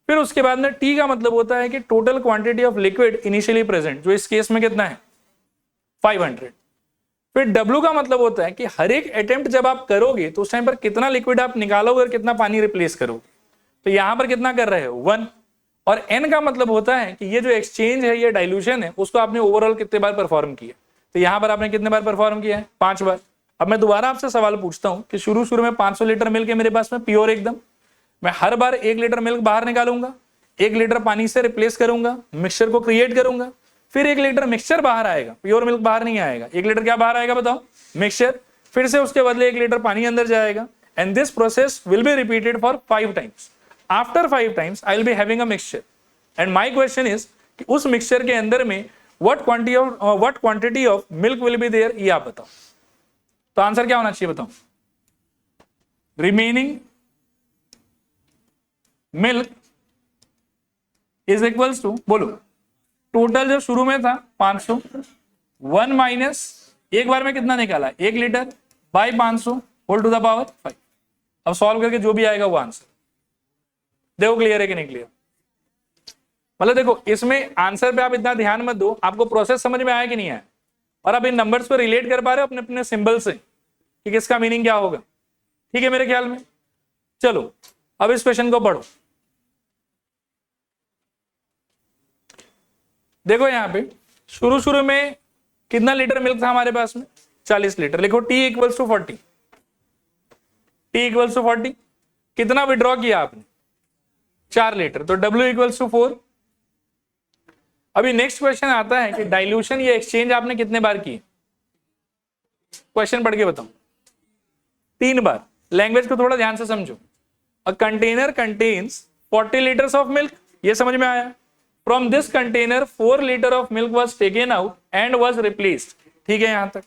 फिर उसके बाद में टी का मतलब होता है कि total quantity of liquid initially present, जो इस केस में कितना है 500। फिर डब्ल्यू का मतलब होता है कि हर एक अटेम्प्ट जब आप करोगे तो उस टाइम पर कितना लिक्विड आप निकालोगे और कितना पानी रिप्लेस करोगे। तो यहां पर कितना कर रहे हो 1। और एन का मतलब होता है कि ये जो एक्सचेंज है, ये डाइल्यूशन है, उसको आपने ओवरऑल कितने बार परफॉर्म किया। तो यहां पर आपने कितने बार परफॉर्म किया है 5 बार। अब मैं दोबारा आपसे सवाल पूछता हूं कि शुरू में 500 लीटर मिल्क है मेरे पास में प्योर एकदम, मैं हर बार 1 लीटर मिल्क बाहर निकालूंगा, 1 लीटर पानी से रिप्लेस करूंगा, मिक्सचर को क्रिएट करूंगा, फिर 1 लीटर मिक्सचर बाहर आएगा, प्योर मिल्क बाहर नहीं आएगा। 1 लीटर क्या बाहर आएगा बताओ, मिक्सचर। फिर से उसके बदले 1 लीटर पानी अंदर जाएगा। And this process will be repeated for 5 times. After 5 times I will be having a mixture. And my question is कि उस मिक्सचर के अंदर में what quantity of milk will be there, ये आप बताओ। तो आंसर क्या होना चाहिए बताओ, remaining milk is equals to, बोलो टोटल जो शुरू में था 500, 1 माइनस एक बार में कितना निकाला 1 litre by 500 whole to the power 5। अब सॉल्व करके जो भी आएगा वो आंसर। देखो क्लियर है कि नहीं क्लियर। मतलब देखो इसमें आंसर पे आप इतना ध्यान मत दो, आपको प्रोसेस समझ में आया कि नहीं आया, और आप इन नंबर्स को रिलेट कर पा रहे हो अपने अपने सिंबल से कि किसका मीनिंग क्या होगा। ठीक है मेरे ख्याल में। चलो अब इस क्वेश्चन को पढ़ो। देखो यहां पे शुरू में कितना लीटर मिल्क था हमारे पास में 40 लीटर। लिखो T equals to 40, T equals to 40। कितना विड्रॉ किया आपने 4 लीटर, तो W इक्वल्स टू 4। अभी नेक्स्ट क्वेश्चन आता है कि डाइल्यूशन या एक्सचेंज आपने कितने बार की, क्वेश्चन पढ़ के बताओ। 3 बार। लैंग्वेज को थोड़ा ध्यान से समझो। A container contains 40 litres of milk, ये समझ में आया। From this container 4 liter of milk was taken out and was replaced। ठीक है यहां तक।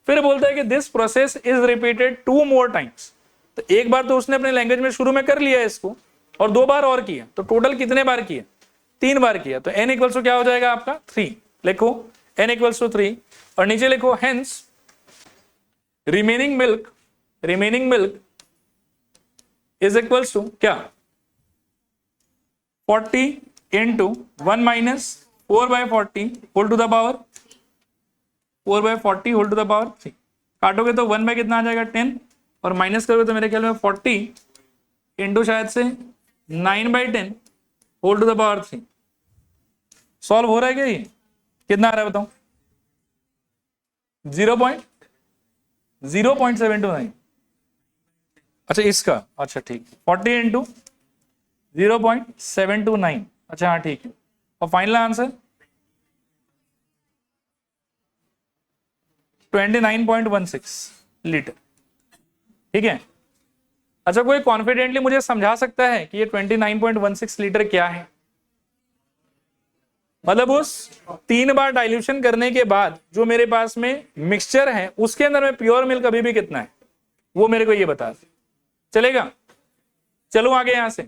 फिर बोलता है कि this process is repeated 2 more times। तो एक बार तो उसने अपने लैंग्वेज में शुरू में कर लिया इसको, और 2 बार और किया, तो टोटल कितने बार किया 3 बार किया। तो n इक्वल्स टू क्या हो जाएगा आपका 3। लिखो n इक्वल्स टू 3 और नीचे लिखो hence remaining milk is equals to क्या 40 into 1 minus 4 by 40 whole to the power 4 by 40 whole to the power 3। काटोगे तो 1 by कितना आ जाएगा 10, और माइनस करोगे तो मेरे ख्याल में 40 इंटू शायद से 9 by 10 whole to the power 3। Solve हो रहा है क्या ये, कितना आ रहा है बताओ 0.729। अच्छा इसका, अच्छा ठीक 40 इंटू 0.729। अच्छा हाँ ठीक है। और फाइनल आंसर 29.16 लीटर। ठीक है। अच्छा कोई कॉन्फिडेंटली मुझे समझा सकता है कि ये 29.16 लीटर क्या है। मतलब उस 3 बार डाइल्यूशन करने के बाद जो मेरे पास में मिक्सचर है उसके अंदर में प्योर मिल्क अभी भी कितना है, वो मेरे को ये बता दे, चलेगा। चलो आगे यहां से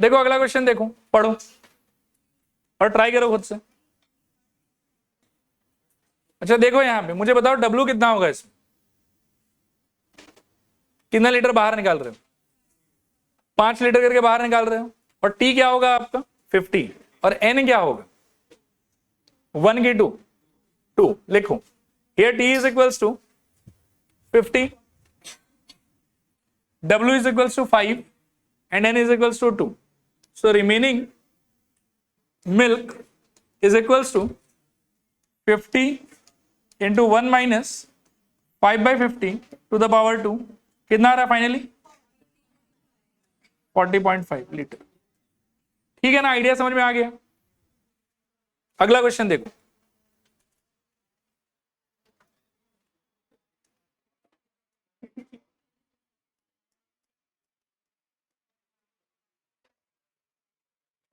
देखो अगला क्वेश्चन, देखो पढ़ो और ट्राई करो खुद से। अच्छा देखो यहां पे मुझे बताओ W कितना होगा इसमें, कितना लीटर बाहर निकाल रहे हो 5 लीटर करके बाहर निकाल रहे हो। और T क्या होगा आपका 50, और N क्या होगा 1 की 2। लिखो here T is equals to 50, W is equals to 5 and N is equals to 2। So remaining milk is equals to 50 into 1 minus 5 by 50 to the power 2। कितना आ रहा है फाइनली 40.5 लीटर। ठीक है ना, आइडिया समझ में आ गया। अगला क्वेश्चन देखो,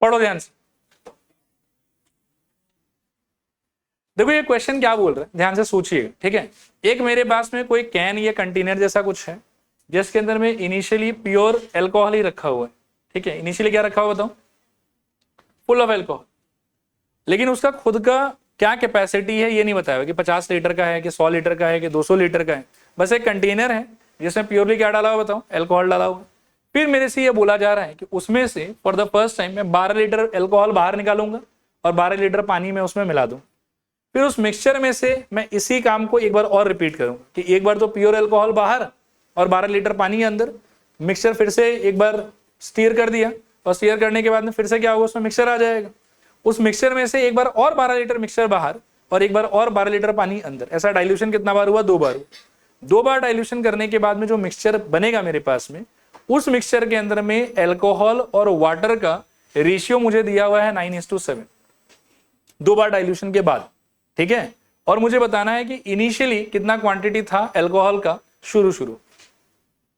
पढ़ो ध्यान से। देखो ये क्वेश्चन क्या बोल रहा है, ध्यान से सोचिए, ठीक है। एक मेरे पास में कोई कैन या कंटेनर जैसा कुछ है, जिसके अंदर में इनिशियली प्योर एल्कोहल ही रखा हुआ है, ठीक है। इनिशियली क्या रखा हुआ बताओ, फुल ऑफ एल्कोहल, लेकिन उसका खुद का क्या कैपेसिटी है ये नहीं बताया कि 50 लीटर का है कि 100 लीटर का है कि 200 लीटर का है। बस एक कंटेनर है जिसमें प्योरली क्या डाला हुआ बताओ, एल्कोहल डाला हुआ। फिर मेरे से ये बोला जा रहा है कि उसमें से फॉर द फर्स्ट टाइम मैं 12 लीटर एल्कोहल बाहर निकालूंगा और 12 लीटर पानी में उसमें मिला दूं। फिर उस मिक्सचर में से मैं इसी काम को एक बार और रिपीट करूंगा कि एक बार तो प्योर एल्कोहल बाहर और 12 लीटर पानी अंदर। मिक्सचर फिर से एक बार स्टीयर कर दिया और स्टीयर करने के बाद में फिर से क्या होगा, उसमें मिक्सचर आ जाएगा। उस मिक्सचर में से एक बार और 12 लीटर मिक्सचर बाहर और एक बार और 12 लीटर पानी अंदर। ऐसा डाइल्यूशन कितना बार हुआ, 2 बार। 2 बार डाइल्यूशन करने के बाद में जो मिक्सचर बनेगा मेरे पास में, उस मिक्सचर के अंदर में एल्कोहल और वाटर का रेशियो मुझे दिया हुआ है 9:7। 2 बार डाइल्यूशन के बाद, ठीक है। और मुझे बताना है कि इनिशियली कितना क्वांटिटी था एल्कोहल का शुरू।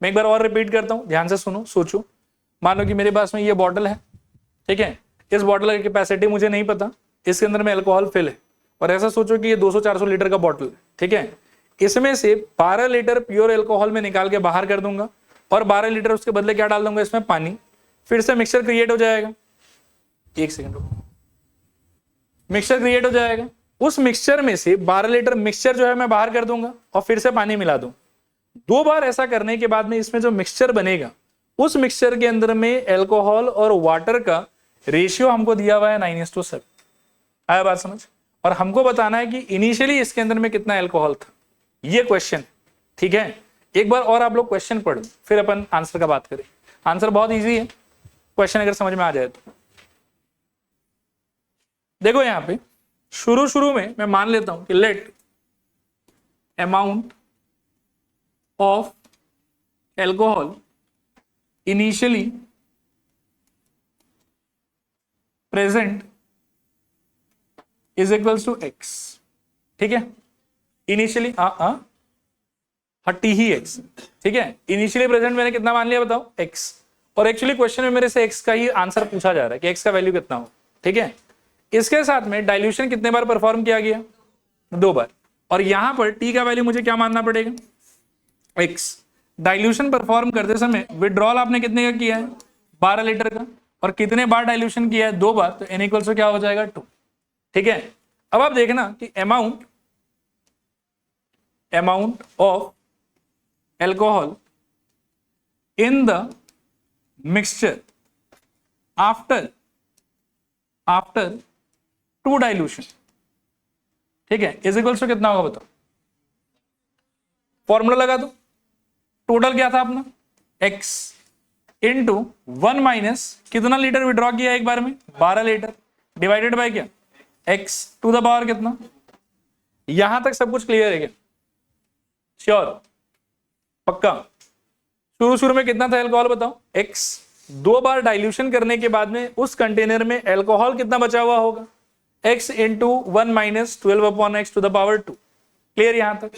मैं एक बार और रिपीट करता हूं, ध्यान से सुनो, सोचो। मान लो कि मेरे पास में ये बॉटल है, ठीक है। इस बॉटल की कैपेसिटी मुझे नहीं पता, इसके अंदर में एल्कोहल फिल है, और ऐसा सोचो कि ये 200-400 लीटर का बॉटल है, ठीक है। इसमें से 12 लीटर प्योर एल्कोहल में निकाल के बाहर कर दूंगा और 12 लीटर उसके बदले क्या डाल दूंगा, इसमें पानी। फिर से मिक्सचर क्रिएट हो जाएगा। एक सेकंड रुको, मिक्सचर क्रिएट हो जाएगा। उस मिक्सचर में से 12 लीटर मिक्सचर जो है मैं बाहर कर दूंगा और फिर से पानी मिला दूं। 2 बार ऐसा करने के बाद में इसमें जो मिक्सचर बनेगा, उस मिक्सचर के अंदर में एल्कोहल और वाटर का रेशियो हमको दिया हुआ है 9:7। आया बात समझ? और हमको बताना है कि इनिशियली इसके अंदर में कितना एल्कोहल था, ये क्वेश्चन, ठीक है। एक बार और आप लोग क्वेश्चन पढ़ लो, फिर अपन आंसर का बात करें। आंसर बहुत इजी है, क्वेश्चन अगर समझ में आ जाए तो। देखो यहां पे शुरू में मैं मान लेता हूं कि let amount of alcohol initially present is equals to x, ठीक है। इनिशियली टी ही एक्स, ठीक है। इनिशियली प्रेजेंट मैंने कितना मान लिया बताओ, एक्स। और एक्चुअली क्वेश्चन में मेरे से एक्स का ही आंसर पूछा जा रहा है कि एक्स का वैल्यू कितना हो, ठीक है। इसके साथ में डाइल्यूशन कितने बार परफॉर्म किया गया, 2 बार। और यहां पर टी का वैल्यू मुझे क्या मानना पड़ेगा, एक्स। डाइल्यूशन परफॉर्म करते समय विड्रॉल आपने कितने का किया है, 12 लीटर का, और कितने बार डाइल्यूशन किया है, 2 बार। तो n इक्वल्स टू क्या हो जाएगा, 2, ठीक है। अब आप देखना कि amount of alcohol in the mixture after 2 dilution, ठीक है, इज इक्वल्स टू कितना होगा बताओ। फॉर्मूला लगा दो, टोटल क्या था अपना, x इंटू 1 माइनस कितना लीटर विड्रॉ किया एक बार में, 12 लीटर, डिवाइडेड बाय क्या, x टू द पावर कितना। यहां तक सब कुछ क्लियर है क्या, श्योर, पक्का। शुरू में कितना था एल्कोहल बताओ, x। 2 बार डाइल्यूशन करने के बाद में उस कंटेनर में एल्कोहल कितना बचा हुआ होगा, x into 1 minus 12/x to the power 2। Clear यहां तक।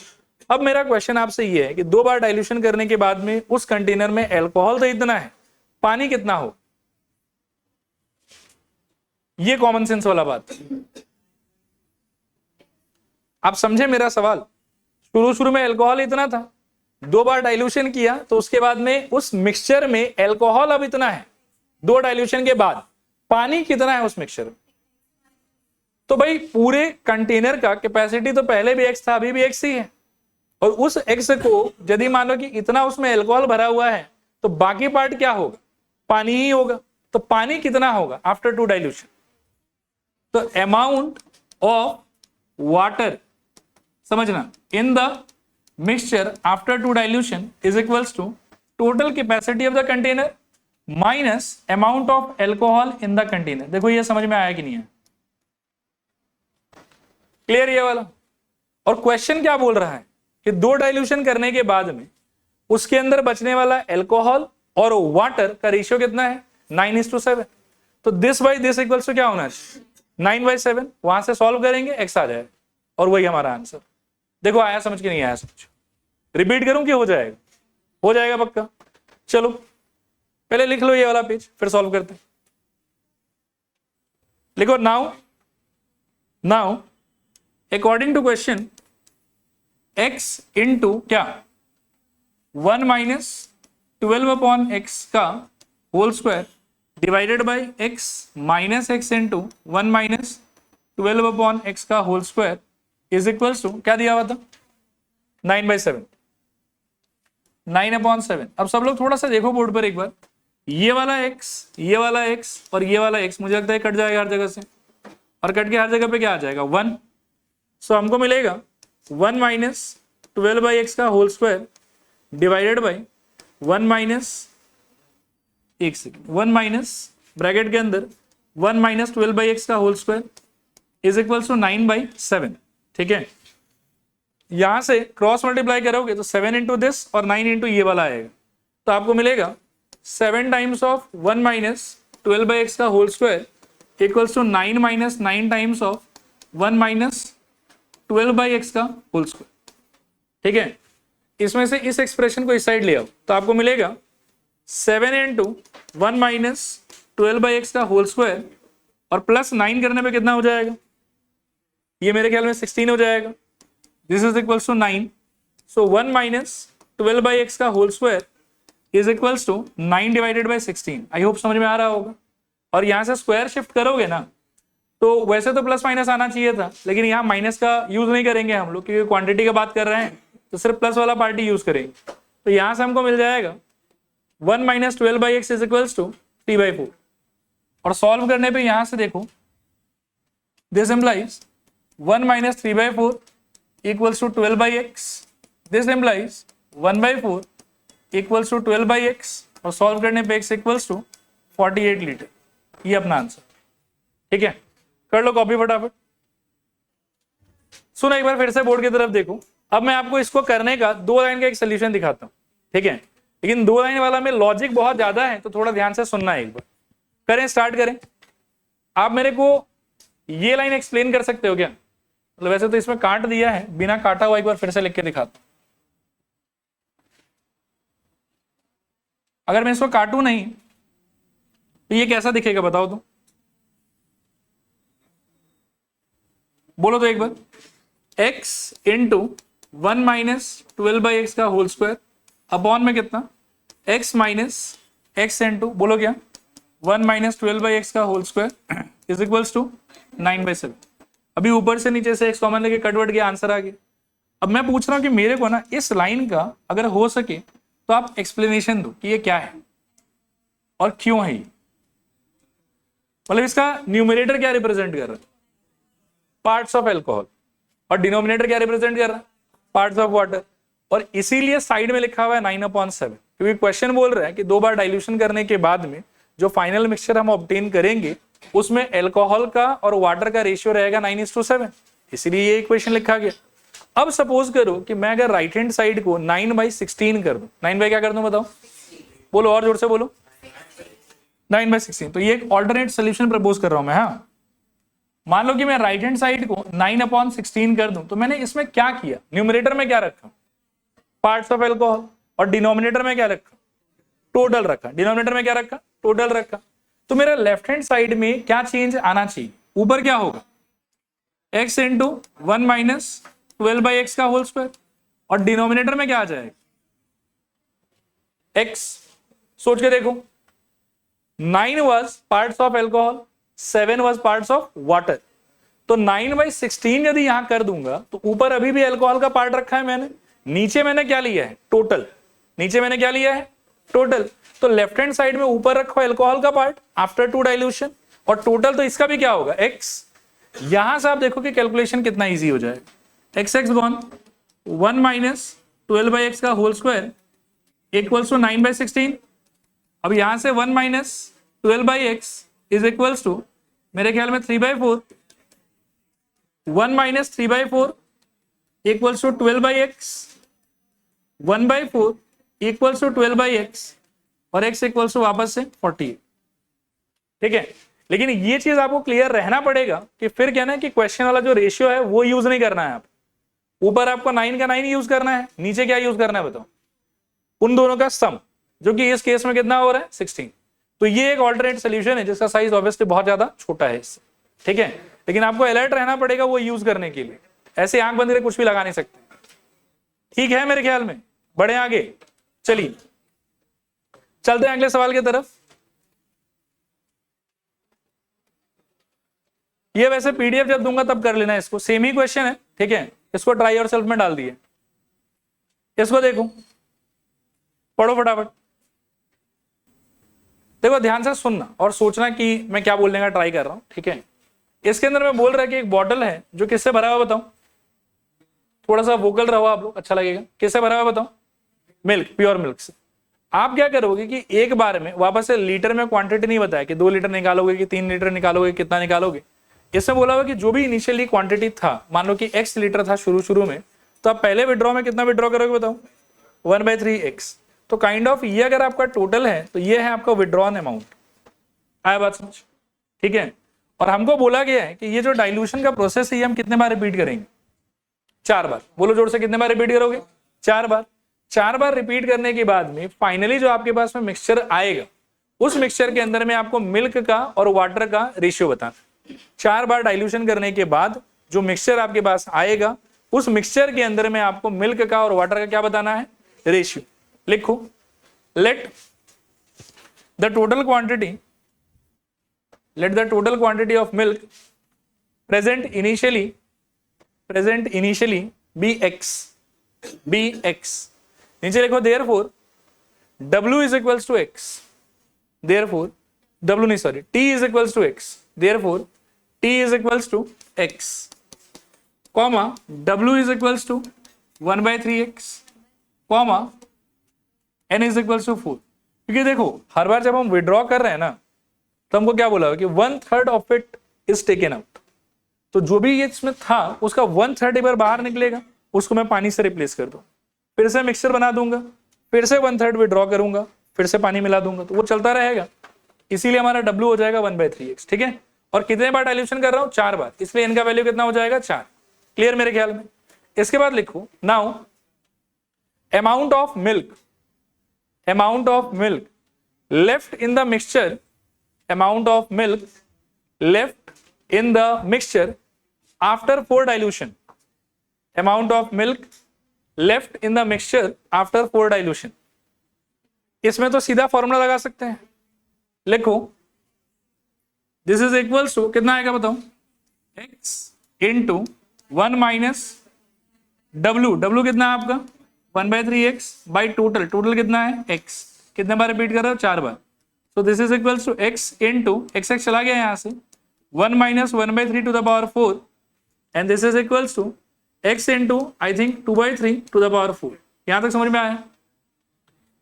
अब मेरा क्वेश्चन आपसे ये है कि 2 बार डाइल्यूशन करने के बाद में उस कंटेनर में एल्कोहल तो इतना है, पानी कितना हो। ये कॉमन सेंस वाला बात। आप समझे मेरा सवाल। शुरू में एल्कोहल इतना था, 2 बार डाइल्यूशन किया तो उसके बाद में उस मिक्सचर में एल्कोहल अब इतना है, 2 डाइल्यूशन के बाद पानी कितना है उस मिक्सचर में। तो भाई पूरे कंटेनर का कैपेसिटी तो पहले भी एक्स था, अभी भी एक्स ही है। और उस एक्स को यदि मान लो कि इतना उसमें एल्कोहल भरा हुआ है तो बाकी पार्ट क्या होगा, पानी ही होगा। तो पानी कितना होगा आफ्टर 2 डाइल्यूशन। तो अमाउंट ऑफ वाटर, समझना, in the mixture after 2 dilution is equals to total capacity of the container minus amount of alcohol in the container. देखो ये समझ में आया कि नहीं है, क्लियर ये वाला। और क्वेश्चन क्या बोल रहा है कि 2 डाइल्यूशन करने के बाद में उसके अंदर बचने वाला एल्कोहल और वाटर का रेशियो कितना है, 9:7। तो this by this equals to क्या होना चाहिए, 9/7, वहां से सॉल्व करेंगे x आ जाएगा और वही हमारा आंसर। देखो आया समझ के नहीं आया समझ? रिपीट करूं कि हो जाएगा? हो जाएगा पक्का। चलो पहले लिख लो ये वाला पेज, फिर सॉल्व करते हैं। लिखो now according to question x into क्या 1 माइनस 12/x का whole square divided by x minus x into 1 minus 12/x का whole square is equals to क्या दिया हुआ था 9/7, 9/7। अब सब लोग थोड़ा सा देखो बोर्ड पर एक बार, ये वाला x, ये वाला x और ये वाला x मुझे लगता है कट जाएगा हर जगह से, और कट के हर जगह पे क्या आ जाएगा 1। सो हमको मिलेगा 1 माइनस 12/x का whole square divided by 1 minus, एक सेकेंड, 1 माइनस ब्रैकेट के अंदर 1 माइनस 12/x का whole square is equals to 9/7। ठीक है, यहां से क्रॉस मल्टीप्लाई करोगे तो 7 इंटू दिस और 9 इंटू ये वाला आएगा, तो आपको मिलेगा 7 टाइम्स ऑफ 1 माइनस 12/x का whole square equals to 9 minus 9 times of 1 minus 12/x का होल स्क्वायर। ठीक है, इसमें से इस एक्सप्रेशन को इस साइड ले आओ तो आपको मिलेगा 7 इंटू 1 माइनस 12/x का होल स्क्वायर और प्लस 9 करने पे कितना हो जाएगा, ये मेरे ख्याल में 16 हो जाएगा। This is equals to 9। So 1 minus 12/x का whole square is equals to 9 divided by 16। I hope समझ में आ रहा होगा। और यहां से स्क्वायर शिफ्ट करोगे ना तो वैसे तो प्लस माइनस आना चाहिए था, लेकिन यहाँ माइनस का यूज नहीं करेंगे हम लोग क्योंकि क्वांटिटी की बात कर रहे हैं, तो सिर्फ प्लस वाला पार्टी यूज करेंगे। तो यहां से हमको मिल जाएगा 1 minus 12/x is equals to 3/4। और सॉल्व करने पे यहां से देखो this implies 1 minus 3/4 equals to 12/x, this implies 1/4 equals to 12/x और सॉल्व करने पे x इक्वल्स टू 48 लीटर। ये अपना आंसर। ठीक है, कर लो कॉपी फटाफट। सुनो एक बार फिर से बोर्ड की तरफ देखो। अब मैं आपको इसको करने का 2 लाइन का एक सोल्यूशन दिखाता हूं। ठीक है, लेकिन 2 लाइन वाला में लॉजिक बहुत ज्यादा है तो थोड़ा ध्यान से सुनना एक बार। करें, स्टार्ट करें। आप मेरे को ये लाइन एक्सप्लेन कर सकते हो क्या? मतलब वैसे तो इसमें काट दिया है, बिना काटा हुआ एक बार फिर से लिख के दिखाता हूं। अगर मैं इसको काटू नहीं तो ये कैसा दिखेगा बताओ तो, बोलो तो एक बार। x इंटू 1 माइनस 12/x का होल स्क्वायर अपॉन में कितना x माइनस x इंटू बोलो क्या 1 माइनस 12/x का whole square is equals to 9/7। अभी ऊपर से नीचे से x कॉमन लेके कटवट के आंसर आ गया। अब मैं पूछ रहा हूं कि मेरे को ना इस लाइन का अगर हो सके तो आप एक्सप्लेनेशन दो कि ये क्या है और क्यों है ये। मतलब इसका न्यूमरेटर क्या रिप्रेजेंट कर रहा है, पार्ट्स ऑफ एल्कोहल, और डिनोमिनेटर क्या रिप्रेजेंट कर रहा है, पार्ट्स ऑफ वाटर। और इसीलिए साइड में लिखा हुआ है 9/7, क्योंकि क्वेश्चन बोल रहा है कि 2 बार डाइल्यूशन करने के बाद में जो फाइनल मिक्सचर हम ऑब्टेन करेंगे उसमें एल्कोहल का और वाटर का रेशियो रहेगा 9:7, इसीलिए ये इक्वेशन लिखा गया। अब सपोज करो कि मैं अगर राइट हैंड साइड को 9/16 कर दूं, 9 बाई क्या कर दूं बताओ, बोलो और जोर से बोलो, 9/16। तो ये एक ऑल्टरनेट सोल्यूशन प्रपोज कर रहा हूं मैं। हाँ, मान लो कि मैं राइट हैंड साइड को 9/16 कर दूं, तो मैंने इसमें क्या किया, न्यूमरेटर में क्या रखा, पार्ट्स ऑफ एल्कोहल, और डिनोमिनेटर में क्या रखा, टोटल रखा। डिनोमिनेटर में क्या रखा, टोटल रखा। तो मेरा लेफ्ट हैंड साइड में क्या चेंज आना चाहिए, ऊपर क्या होगा x इंटू 1 माइनस 12/x का होल स्क्वायर, और डिनोमिनेटर में क्या आ जाएगा x। सोच के देखो, 9 was parts of alcohol, 7 was parts of water। तो 9/16 यदि यहां कर दूंगा तो ऊपर अभी भी अल्कोहल का पार्ट रखा है मैंने, नीचे मैंने क्या लिया है, टोटल। नीचे मैंने क्या लिया है, टोटल। तो लेफ्ट हैंड साइड में ऊपर रखो अल्कोहल का पार्ट आफ्टर 2 डाइल्यूशन, और टोटल तो इसका भी क्या होगा x। यहां से आप देखो कि कैलकुलेशन कितना इजी हो जाएगा। x बॉन 1 माइनस 12/x का होल स्क्वायर इक्वल्स टू 9/16। अब यहां से 1 minus 12/x is equals to मेरे ख्याल में 3/4। 1 minus 3/4 equals to 12/x, 1/4 equals to 12/x, और x इक्वल्स टू वापस से 48। ठीक है, लेकिन ये चीज आपको क्लियर रहना पड़ेगा कि फिर क्या ना कि क्वेश्चन वाला जो रेशियो है वो यूज नहीं करना है। आप ऊपर आपको 9 का 9 यूज करना है, नीचे क्या यूज करना है बताओ, उन दोनों का सम, जो कि इस केस में कितना हो रहा है 16। तो ये एक ऑल्टरनेट सोल्यूशन है जिसका साइज ऑब्वियसली बहुत ज्यादा छोटा है इससे, ठीक है। लेकिन आपको अलर्ट रहना पड़ेगा वो यूज करने के लिए, ऐसे आंख बंद करके कुछ भी लगा नहीं सकते, ठीक है मेरे ख्याल में। बढ़े आगे, चलिए चलते हैं अगले सवाल की तरफ। ये वैसे पीडीएफ जब दूंगा तब कर लेना, इसको सेम ही क्वेश्चन है, ठीक है। इसको ट्राई और सेल्फ में डाल दिए, इसको देखो, पढ़ो फटाफट। देखो ध्यान से सुनना और सोचना कि मैं क्या बोलने का ट्राई कर रहा हूं, ठीक है। इसके अंदर मैं बोल रहा कि एक बॉटल है जो किससे भरा हुआ बताओ, थोड़ा सा वोकल रहो आप लोग, अच्छा लगेगा। किससे भरा हुआ बताओ, मिल्क, प्योर मिल्क से। आप क्या करोगे कि एक बार में वापस से लीटर में क्वांटिटी नहीं बताया कि 2 लीटर निकालोगे कि 3 लीटर निकालोगे, कितना निकालोगे। इसमें बोला हुआ कि जो भी इनिशियली क्वांटिटी था, मान लो कि x लीटर था शुरू में, तो आप पहले विड्रॉ में कितना विड्रॉ करोगे बताओ, 1/3x। तो काइंड ऑफ ये अगर आपका टोटल है तो ये है आपका विड्रॉन अमाउंट। आया बात समझ, ठीक है। और हमको बोला गया है कि ये जो डाइल्यूशन का प्रोसेस है ये हम कितने बार रिपीट करेंगे, 4 बार। बोलो जोर से, कितने बार रिपीट करोगे, 4 बार। 4 बार रिपीट करने के बाद में फाइनली जो आपके पास में मिक्सचर आएगा, उस मिक्सचर के अंदर में आपको मिल्क का और वाटर का रेशियो बताना। 4 बार डाइल्यूशन करने के बाद जो मिक्सचर आपके पास आएगा, उस मिक्सचर के अंदर में आपको मिल्क का और वाटर का क्या बताना है, रेशियो। लिखो, let the total quantity of milk present initially be x. नीचे लिखो therefore W is equals to x, therefore W नहीं सॉरी T is equals to x, therefore T is equals to x, comma W is equals to 1/3x, comma N is equals to 4। क्योंकि देखो हर बार जब हम withdraw कर रहे हैं ना, तो हमको क्या बोला कि 1/3 of it is taken out. तो जो भी ये इसमें था उसका 1/3 एक बार बाहर निकलेगा, उसको मैं पानी से रिप्लेस कर दूं, फिर से मिक्सचर बना दूंगा, फिर से 1/3 विड्रॉ करूंगा, फिर से पानी मिला दूंगा, तो वो चलता रहेगा। इसीलिए हमारा W हो जाएगा 1/3x, ठीक है। और कितने बार डाइल्यूशन कर रहा हूं, 4 बार, इसलिए इनका वैल्यू कितना हो जाएगा, 4। क्लियर मेरे ख्याल में। इसके बाद लिखो now amount of milk left in the mixture, amount of milk left in the mixture after 4 dilution, amount of milk left in the mixture after 4 dilution। इसमें तो सीधा फॉर्मूला लगा सकते हैं, लिखो दिस इज इक्वल्स टू कितना आएगा बताओ, x इंटू 1 माइनस W कितना है आपका 1/3x बाई टोटल कितना है x, कितने बार रिपीट कर रहे हो, 4 बार। So this is equals to x into x चला गया यहां से 1 minus 1/3 to the power 4 and this is equals to x into I think 2/3 to the power 4। यहां तक समझ में आया।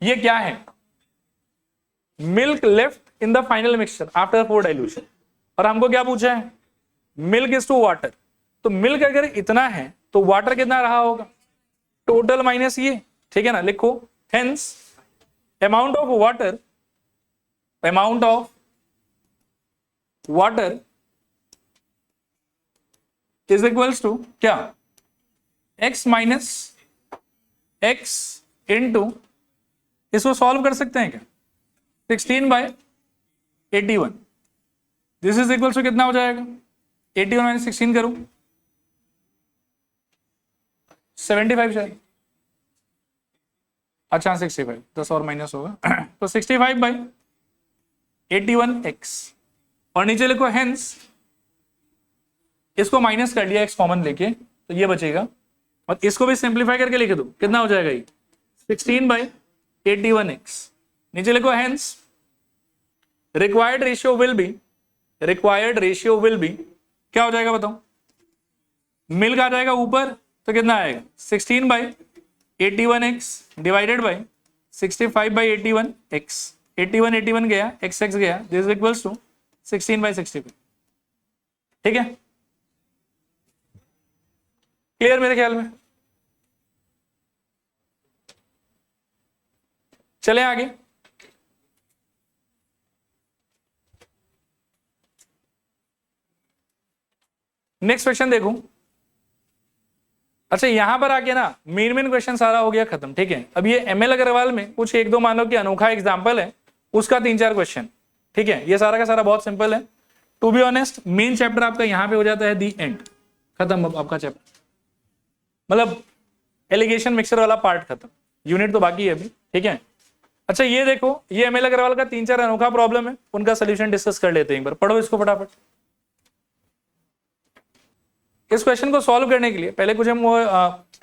ये क्या है, milk left in the final mixture after 4 dilution. और हमको क्या पूछा है, मिल्क इज टू वाटर। तो मिल्क अगर इतना है तो वाटर कितना रहा होगा, टोटल माइनस ये, ठीक है ना। लिखो hence amount of water is equals to क्या, x माइनस एक्स इंटू, इसको सॉल्व कर सकते हैं क्या, 16/81। दिस इज इक्वल्स टू कितना हो जाएगा, 81 माइनस 16 करूं 75 शायद, अच्छा 65, 10 और माइनस होगा तो 65/81x। और नीचे लिखो हेंस, इसको माइनस कर लिया x कॉमन लेके तो ये बचेगा, और इसको भी सिंप्लीफाई करके लिख दो, कितना हो जाएगा ये 16/81x। नीचे लिखो hence required ratio will B क्या हो जाएगा बताओ, मिल्क आ जाएगा ऊपर तो कितना आएगा 16/81x डिवाइडेड बाई 65/81x, 81 गया, x गया, दिस इज इक्वल्स टू 16/65। ठीक है, क्लियर मेरे ख्याल में। चले आगे, नेक्स्ट क्वेश्चन देखो। अच्छा यहां पर आके ना मेन क्वेश्चन सारा हो गया खत्म, ठीक है। अब ये एमएल अग्रवाल में कुछ एक दो मानो कि अनोखा एग्जाम्पल है, उसका 3-4 क्वेश्चन, ठीक है। ये सारा का सारा बहुत सिंपल है। To be honest main chapter आपका यहां पे हो जाता है दी एंड, खत्म अब आपका चैप्टर, मतलब एलिगेशन मिक्सर वाला पार्ट खत्म, यूनिट तो बाकी है अभी, ठीक है। अच्छा ये देखो, ये एमएल अग्रवाल का 3-4 अनोखा प्रॉब्लम है, उनका सोल्यूशन डिस्कस कर लेते हैं एक बार। पढ़ो इसको फटाफट। इस क्वेश्चन को सॉल्व करने के लिए पहले कुछ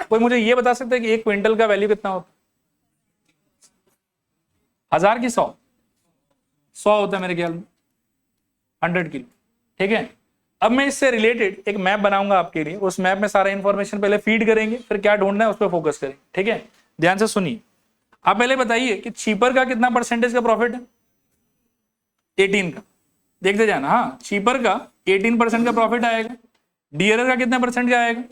कोई मुझे ये बता सकता है कि 1 क्विंटल का वैल्यू कितना होता है? 1000 की 100 होता है मेरे ख्याल में, 100 किलो, ठीक है। अब मैं इससे रिलेटेड एक मैप बनाऊंगा आपके लिए, उस मैप में सारा इंफॉर्मेशन पहले फीड करेंगे, फिर क्या ढूंढना है उस पर फोकस करेंगे, ठीक है। ध्यान से सुनिए। आप पहले बताइए कि चीपर का कितना परसेंटेज का प्रॉफिट है? 18 का। देखते जाना, हाँ चीपर का 18% का प्रॉफिट आएगा, डियरर का कितना परसेंट का आएगा?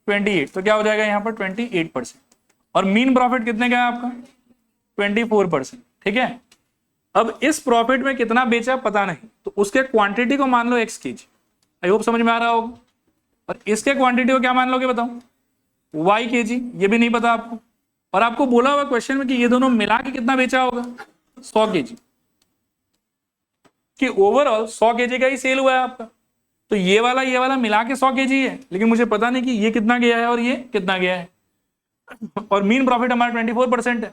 28। तो क्या हो जाएगा यहाँ पर 28%। और मीन प्रॉफिट कितने का है आपका? 24%, ठीक है। अब इस प्रॉफिट में कितना बेचा पता नहीं, तो उसके क्वांटिटी को मान लो x kg, आई होप समझ में आ रहा होगा। और इसके क्वांटिटी को क्या मान लोगे बताओ? y kg, ये भी नहीं पता आपको। और आपको बोला हुआ क्वेश्चन में कि ये दोनों मिला के कितना बेचा होगा? 100 kg, कि ओवरऑल 100 kg का ही सेल हुआ है आपका। तो ये वाला मिला के 100 kg है, लेकिन मुझे पता नहीं कि ये कितना गया है और ये कितना गया है। और मीन प्रॉफिट हमारा 24% है।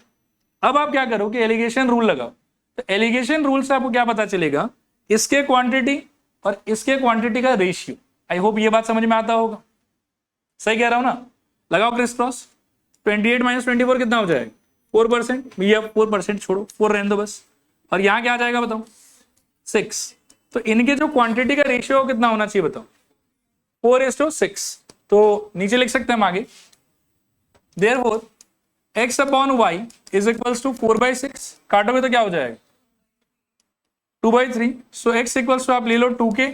अब आप क्या करो कि एलिगेशन रूल लगाओ। तो एलिगेशन रूल से आपको क्या पता चलेगा? इसके क्वांटिटी और इसके क्वांटिटी का रेशियो। आई होप ये बात समझ में आता होगा, सही कह रहा हूं ना? लगाओ क्रिस क्रॉस। 28 - 24 कितना हो जाएगा? 4%। भैया 4% छोड़ो, 4 रहने दो बस। और यहां क्या आ जाएगा बताओ? 6। तो इनके जो क्वांटिटी का रेशियो कितना होना चाहिए बताओ? 4:6। तो नीचे लिख सकते हैं हम आगे, therefore x upon y is equals to 4/6। काटोगे तो क्या हो जाएगा? 2/3। सो x इक्वल्स टू आप ले लो 2k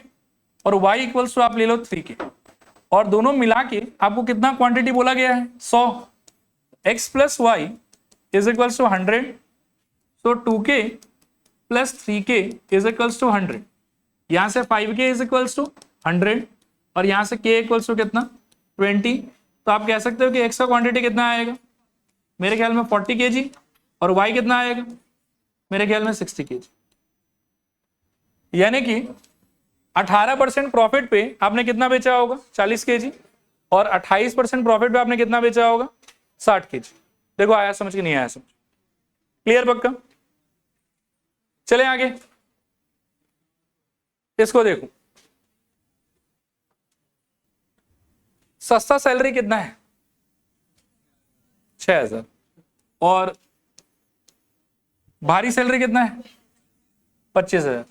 और y इक्वल्स टू आप ले लो 3k। और दोनों मिला के आपको कितना क्वांटिटी बोला गया है? 100। x plus y is equals to 100। So 2k plus 3k is equals to 100। यहां से 5k इज इक्वल्स टू 100 और यहां से k इक्वल्स टू कितना? 20। तो आप कह सकते हो कि x का क्वांटिटी कितना आएगा? मेरे ख्याल में 40 kg। और y कितना आएगा? मेरे ख्याल में 60 kg। यानी कि 18% प्रॉफिट पे आपने कितना बेचा होगा? 40 kg। और 28% प्रॉफिट पे आपने कितना बेचा होगा? 60 kg। देखो आया समझ कि नहीं आया समझ? क्लियर पक्का? चले आगे, इसको देखो। सस्ता सैलरी कितना है? 6000। और भारी सैलरी कितना है? 25000।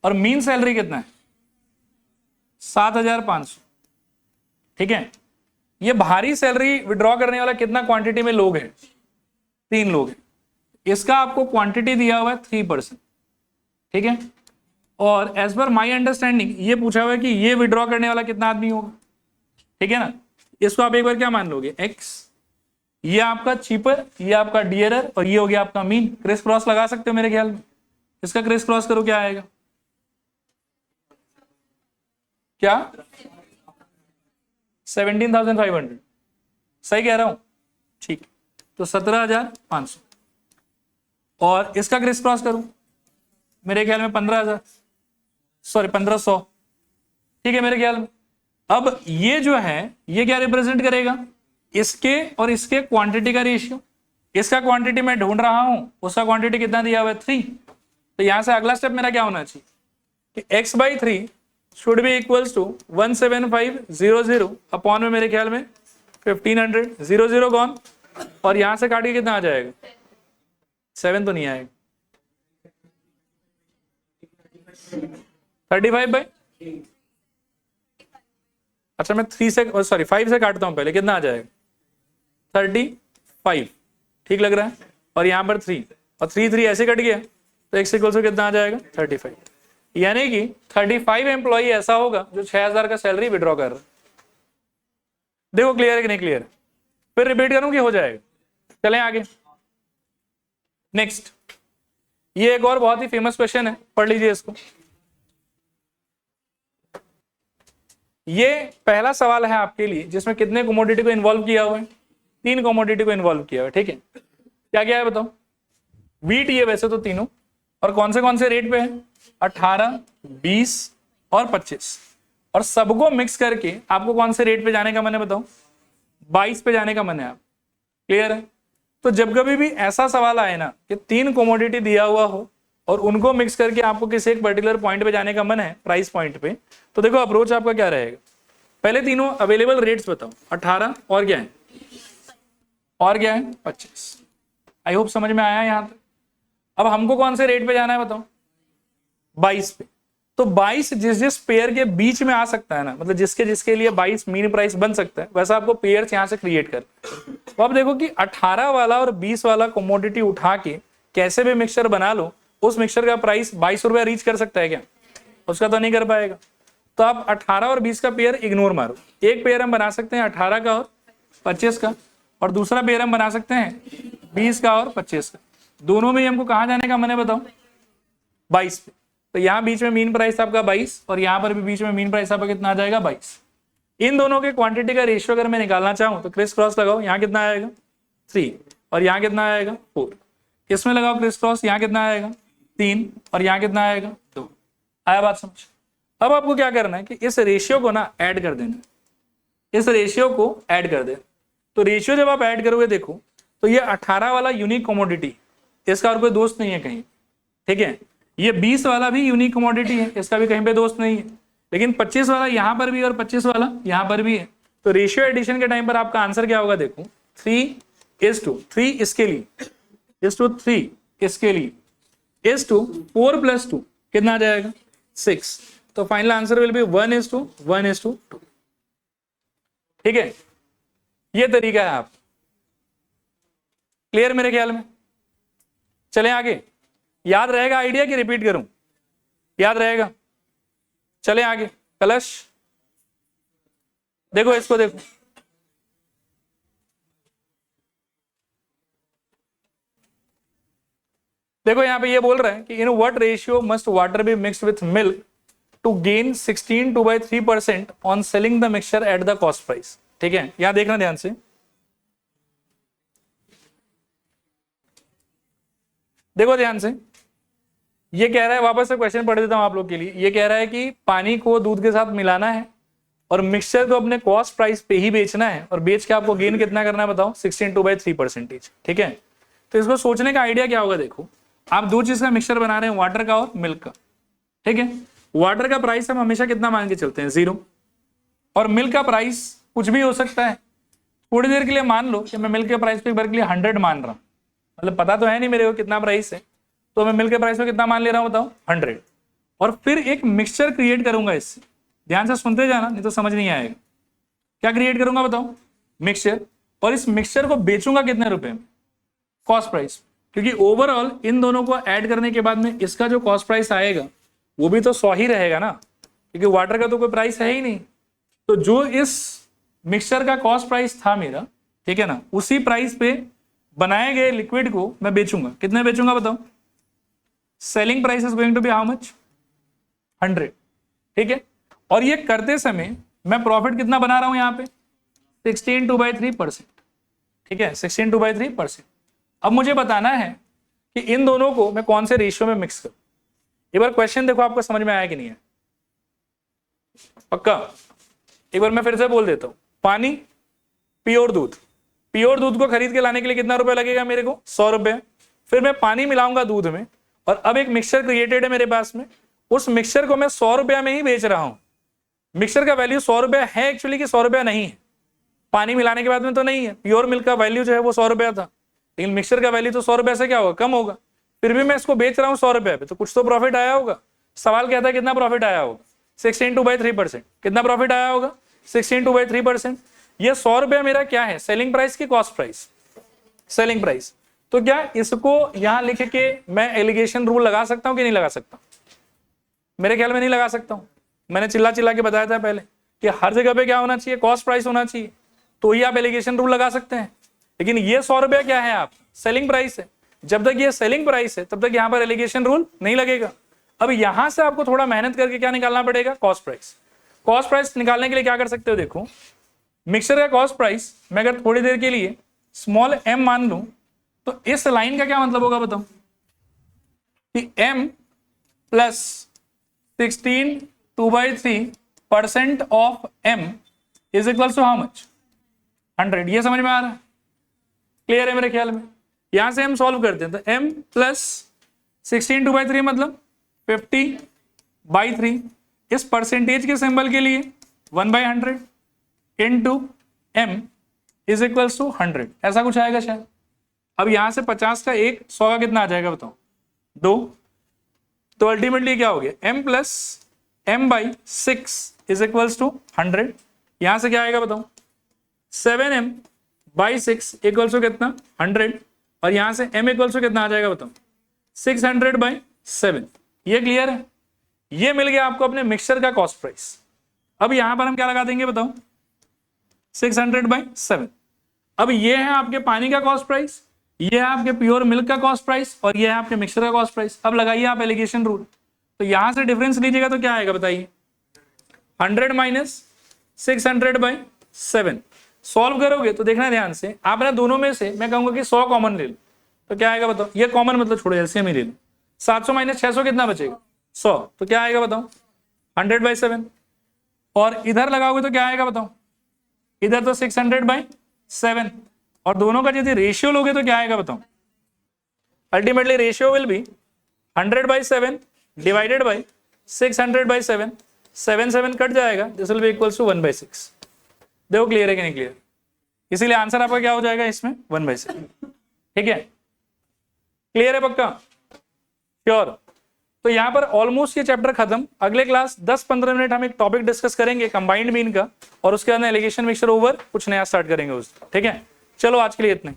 और मीन सैलरी कितना है? 7500, ठीक है। ये भारी सैलरी विड्रॉ करने वाला कितना क्वांटिटी में लोग हैं? 3 लोग हैं। इसका आपको क्वांटिटी दिया हुआ है 3%, ठीक है। और एज पर माई अंडरस्टैंडिंग ये पूछा हुआ है कि ये विड्रॉ करने वाला कितना आदमी होगा, ठीक है ना। इसको आप एक बार क्या मान लोगे? x, ये आपका चीपर, ये आपका डियरर और ये हो गया आपका मीन। क्रिस क्रॉस लगा सकते हो मेरे ख्याल में। इसका क्रिस क्रॉस करो, क्या आएगा? क्या? 17,500, सही कह रहा हूं? ठीक। तो 17,500 और इसका क्रिस क्रॉस करूं, मेरे ख्याल में 15,000, सॉरी 1500, ठीक है मेरे ख्याल में। अब ये जो है ये क्या रिप्रेजेंट करेगा? इसके और इसके क्वांटिटी का रेशियो। इसका क्वांटिटी मैं ढूंढ रहा हूं, उसका क्वांटिटी कितना दिया हुआ है? 3। तो यहां से अगला स्टेप मेरा क्या होना चाहिए कि x/3 should be equals to 17500 upon में मेरे ख्याल में 1500। 0 गॉन। और यहां से काट के कितना आ जाएगा? 7 तो नहीं आएगा। 35/, अच्छा मैं 3 से सॉरी 5 से काटता हूं पहले, कितना आ जाएगा? 35, ठीक लग रहा है। और यहां पर 3 और 3 ऐसे कट गया, तो x इक्वल टू कितना आ जाएगा? 35। यानी कि 35 एम्प्लॉई ऐसा होगा जो 6000 का सैलरी विड्रॉ कर रहा है। देखो क्लियर है कि नहीं क्लियर? फिर रिपीट करूं कि हो जाएगा? चलें आगे। नेक्स्ट, ये एक और बहुत ही फेमस क्वेश्चन है, पढ़ लीजिए इसको। ये पहला सवाल है आपके लिए जिसमें कितने कमोडिटी को इन्वॉल्व किया हुआ है, 3 कमोडिटी को इन्वॉल्व किया हुआ है, ठीक है। क्या क्या है बताओ, व्हीट ये वैसे तो तीनों, और कौन से रेट पे है, 18, 20 और 25, और सबको मिक्स करके आपको कौन से रेट पे जाने का मन है बताओ, 22 पे जाने का मन है। आप क्लियर है? तो जब कभी भी ऐसा सवाल आए ना कि 3 कमोडिटी दिया हुआ हो और उनको मिक्स करके आपको किसी एक पर्टिकुलर पॉइंट पे जाने का मन है, प्राइस पॉइंट पे, तो देखो अप्रोच आपका क्या रहेगा, पहले तीनों अवेलेबल रेट्स बताओ, 18 और क्या है, 25। आई होप समझ में आया यहां तक। अब हमको कौन से रेट पे जाना है बताओ, 22 पे। तो 22 जिस पेयर के बीच में आ सकता है ना, मतलब जिसके लिए 22 मीन प्राइस बन सकता है, वैसा आपको पेयर्स यहां से क्रिएट कर। तो अब देखो कि 18 वाला और 20 वाला कमोडिटी उठा के कैसे भी मिक्सचर बना लो, उस मिक्सचर का प्राइस 22 रुपया रीच कर सकता है क्या, उसका तो नहीं कर पाएगा। तो आप 18 और 20 का पेयर इग्नोर मारो, एक पेयर हम बना सकते हैं 18 का और 25 का, और दूसरा पेयर हम बना सकते हैं 20 का और 25 का। दोनों में हमको कहां जाने का मन है बताओ, 22 पे। तो यहाँ बीच में मीन प्राइस आपका 22 और यहाँ पर भी बीच में मीन प्राइस आपका कितना आ जाएगा, 22। इन दोनों के क्वांटिटी का रेशियो अगर मैं निकालना चाहूं तो क्रिस क्रॉस लगाओ, यहाँ कितना आएगा 3 और यहाँ कितना आएगा 4। इसमें लगाओ क्रिस क्रॉस, यहाँ कितना आएगा 3 और यहाँ कितना आएगा 2। आया बात समझ? अब आपको क्या करना है कि इस रेशियो को ना ऐड कर देना, इस रेशियो को ऐड कर देना। तो रेशियो जब आप ऐड करोगे देखो तो ये 18 वाला यूनिक कमोडिटी, इसका और कोई दोस्त नहीं है कहीं, ठीक है। ये 20 वाला भी यूनिक कमोडिटी है, इसका भी कहीं पे दोस्त नहीं है, लेकिन 25 वाला यहां पर भी और 25 वाला यहां पर भी है। तो रेशियो एडिशन के टाइम पर आपका आंसर क्या होगा देखो, 3:3 इसके लिए, 3 इसके लिए, 4 + 2 कितना आ जाएगा 6। तो फाइनल आंसर विल बी 1:1:2। ठीक है, ये तरीका है। आप क्लियर मेरे ख्याल में? चलें आगे। याद रहेगा आइडिया कि रिपीट करूं? याद रहेगा? चलें आगे। कलश देखो, इसको देखो, देखो यहां पे ये बोल रहा है कि in what ratio must water be mixed with milk to gain 16/3% on selling the mixture at the cost price. ठीक है, यहां देखना ध्यान से, देखो ध्यान से। ये कह रहा है, वापस से क्वेश्चन पढ़ देता हूं आप लोग के लिए। ये कह रहा है कि पानी को दूध के साथ मिलाना है और मिक्सचर को अपने कॉस्ट प्राइस पे ही बेचना है, और बेच के आपको गेन कितना करना है बताओ, 16/3%। ठीक है, तो इसको सोचने का आइडिया क्या होगा, देखो आप दो चीज का मिक्सचर बना रहे हैं, वाटर का और मिल्क का। ठीक है, वाटर का प्राइस हम हमेशा कितना मान के चलते हैं, 0, और मिल्क का प्राइस कुछ भी हो सकता है। थोड़ी देर के लिए मान लो कि मैं मिल्क के प्राइस पे एक बार के लिए 100 मान रहा हूं, मतलब पता तो है नहीं मेरे को कितना प्राइस है, तो मैं मिल्क के प्राइस पे कितना मान ले रहा हूं बताओ, 100। और फिर एक मिक्सचर क्रिएट करूंगा इससे, ध्यान से सुनते जाना नहीं तो समझ नहीं आएगा। क्या क्रिएट करूंगा बताओ, मिक्सचर, और इस मिक्सचर को बेचूंगा कितने रुपए में, कॉस्ट प्राइस, क्योंकि ओवरऑल इन दोनों को ऐड करने के बाद में इसका जो कॉस्ट प्राइस आएगा वो भी तो 100 ही रहेगा ना, क्योंकि वाटर का तो कोई प्राइस है ही नहीं। तो जो इस मिक्सचर का कॉस्ट प्राइस था मेरा, ठीक है ना, उसी प्राइस पे बनाए गए लिक्विड को मैं बेचूंगा। कितने बेचूंगा बताओ, selling price is going to be how much, 100। ठीक है, और ये करते समय मैं प्रॉफिट कितना बना रहा हूं यहाँ पे, 16/3%। ठीक है, 16/3%। अब मुझे बताना है कि इन दोनों को मैं कौन से रेशियो में मिक्स करूं। एक बार क्वेश्चन देखो आपको समझ में आया कि नहीं है, पक्का? एक बार मैं फिर से बोल देता हूं, पानी, प्योर दूध, प्योर दूध को खरीद के लाने के लिए कितना रुपया लगेगा मेरे को, 100 रुपए। फिर मैं पानी मिलाऊंगा दूध में, और अब एक मिक्सचर क्रिएटेड है मेरे पास में, उस मिक्सचर को मैं 100 रुपया में ही बेच रहा हूं। मिक्सचर का वैल्यू 100 रुपया है एक्चुअली कि 100 रुपया नहीं है, पानी मिलाने के बाद में तो नहीं है। प्योर मिल्क का वैल्यू जो है वो 100 रुपया था, लेकिन मिक्सचर का वैल्यू तो 100 रुपया से क्या होगा, कम होगा। फिर भी मैं इसको बेच रहा हूं 100 रुपया पे, तो कुछ तो प्रॉफिट आया होगा। सवाल कहता है कितना प्रॉफिट आया होगा, 16/3%। कितना प्रॉफिट आया होगा, 16/3%। ये 100 रुपया मेरा क्या है, सेलिंग प्राइस की कॉस्ट प्राइस, सेलिंग प्राइस। तो क्या इसको यहां लिख के मैं एलिगेशन रूल लगा सकता हूं कि नहीं लगा सकता? मेरे ख्याल में नहीं लगा सकता हूं। मैंने चिल्ला चिल्ला के बताया था पहले कि हर जगह पे क्या होना चाहिए, कॉस्ट प्राइस होना चाहिए, तो ही आप एलिगेशन रूल लगा सकते हैं। लेकिन ये 100 रुपया क्या है, आप सेलिंग प्राइस है। जब तक ये सेलिंग प्राइस है तब तक यहां पर एलिगेशन रूल नहीं लगेगा। अब यहां से आपको थोड़ा मेहनत करके क्या निकालना पड़ेगा, कॉस्ट प्राइस। कॉस्ट प्राइस निकालने के लिए क्या कर सकते हो, देखो मिक्सचर का कॉस्ट प्राइस मैं अगर थोड़ी देर के लिए स्मॉल m मान लूं तो इस लाइन का क्या मतलब होगा बताओ कि m plus 16 2/3% of m is equal to how much 100। ये समझ में आ रहा है, क्लियर है मेरे ख्याल में। यहां से हम सॉल्व करते हैं तो m प्लस 16 2/3 मतलब 50/3, इस परसेंटेज के सिंबल के लिए 1/100 into m is equal to 100, ऐसा कुछ आएगा शायद। अब यहां से 50 का 1 100 का कितना आ जाएगा बताओ 2, तो अल्टीमेटली क्या हो गया m plus m/6 is equal to 100। यहां से क्या आएगा बताओ 7m/6 इक्वल टू कितना 100, और यहां से m इक्वल टू कितना आ जाएगा बताओ 600/7। ये क्लियर है, ये मिल गया आपको अपने मिक्सचर का कॉस्ट प्राइस। अब यहां पर हम क्या लगा देंगे बताओ 600/7। अब ये है आपके पानी का कॉस्ट प्राइस, ये है आपके प्योर मिल्क का कॉस्ट प्राइस, और ये है आपके मिक्सचर का कॉस्ट प्राइस। अब लगाइए आप एलिगेशन रूल, तो यहां से डिफरेंस लीजिएगा तो क्या आएगा बताइए 100 माइनस 600/7। सॉल्व करोगे तो देखना ध्यान से, आपने दोनों में से मैं कहूंगा कि 100 कॉमन ले लो, तो क्या आएगा बताओ, ये कॉमन मतलब छोड़ो एलसीएम ही ले लो। 700 माइनस 600 कितना बचेगा 100, तो क्या आएगा बताओ 100/7। और इधर लगाओगे तो क्या आएगा बताओ, इधर तो 600/7, और दोनों का यदि रेशियो लोगे तो क्या आएगा बताओ, ultimately ratio will be 100/7 divided by 600/7, 7 cut जाएगा, this will be equals to 1/6। देखो क्लियर है कि नहीं क्लियर, इसीलिए आंसर आपका क्या हो जाएगा इसमें 1/6। ठीक है, क्लियर है पक्का, श्योर। तो यहां पर ऑलमोस्ट ये चैप्टर खत्म। अगले क्लास 10-15 मिनट हम एक टॉपिक डिस्कस करेंगे कंबाइंड मीन का, और उसके बाद एलिगेशन मिक्सचर ओवर कुछ नया स्टार्ट करेंगे उस। ठीक है, चलो आज के लिए इतने।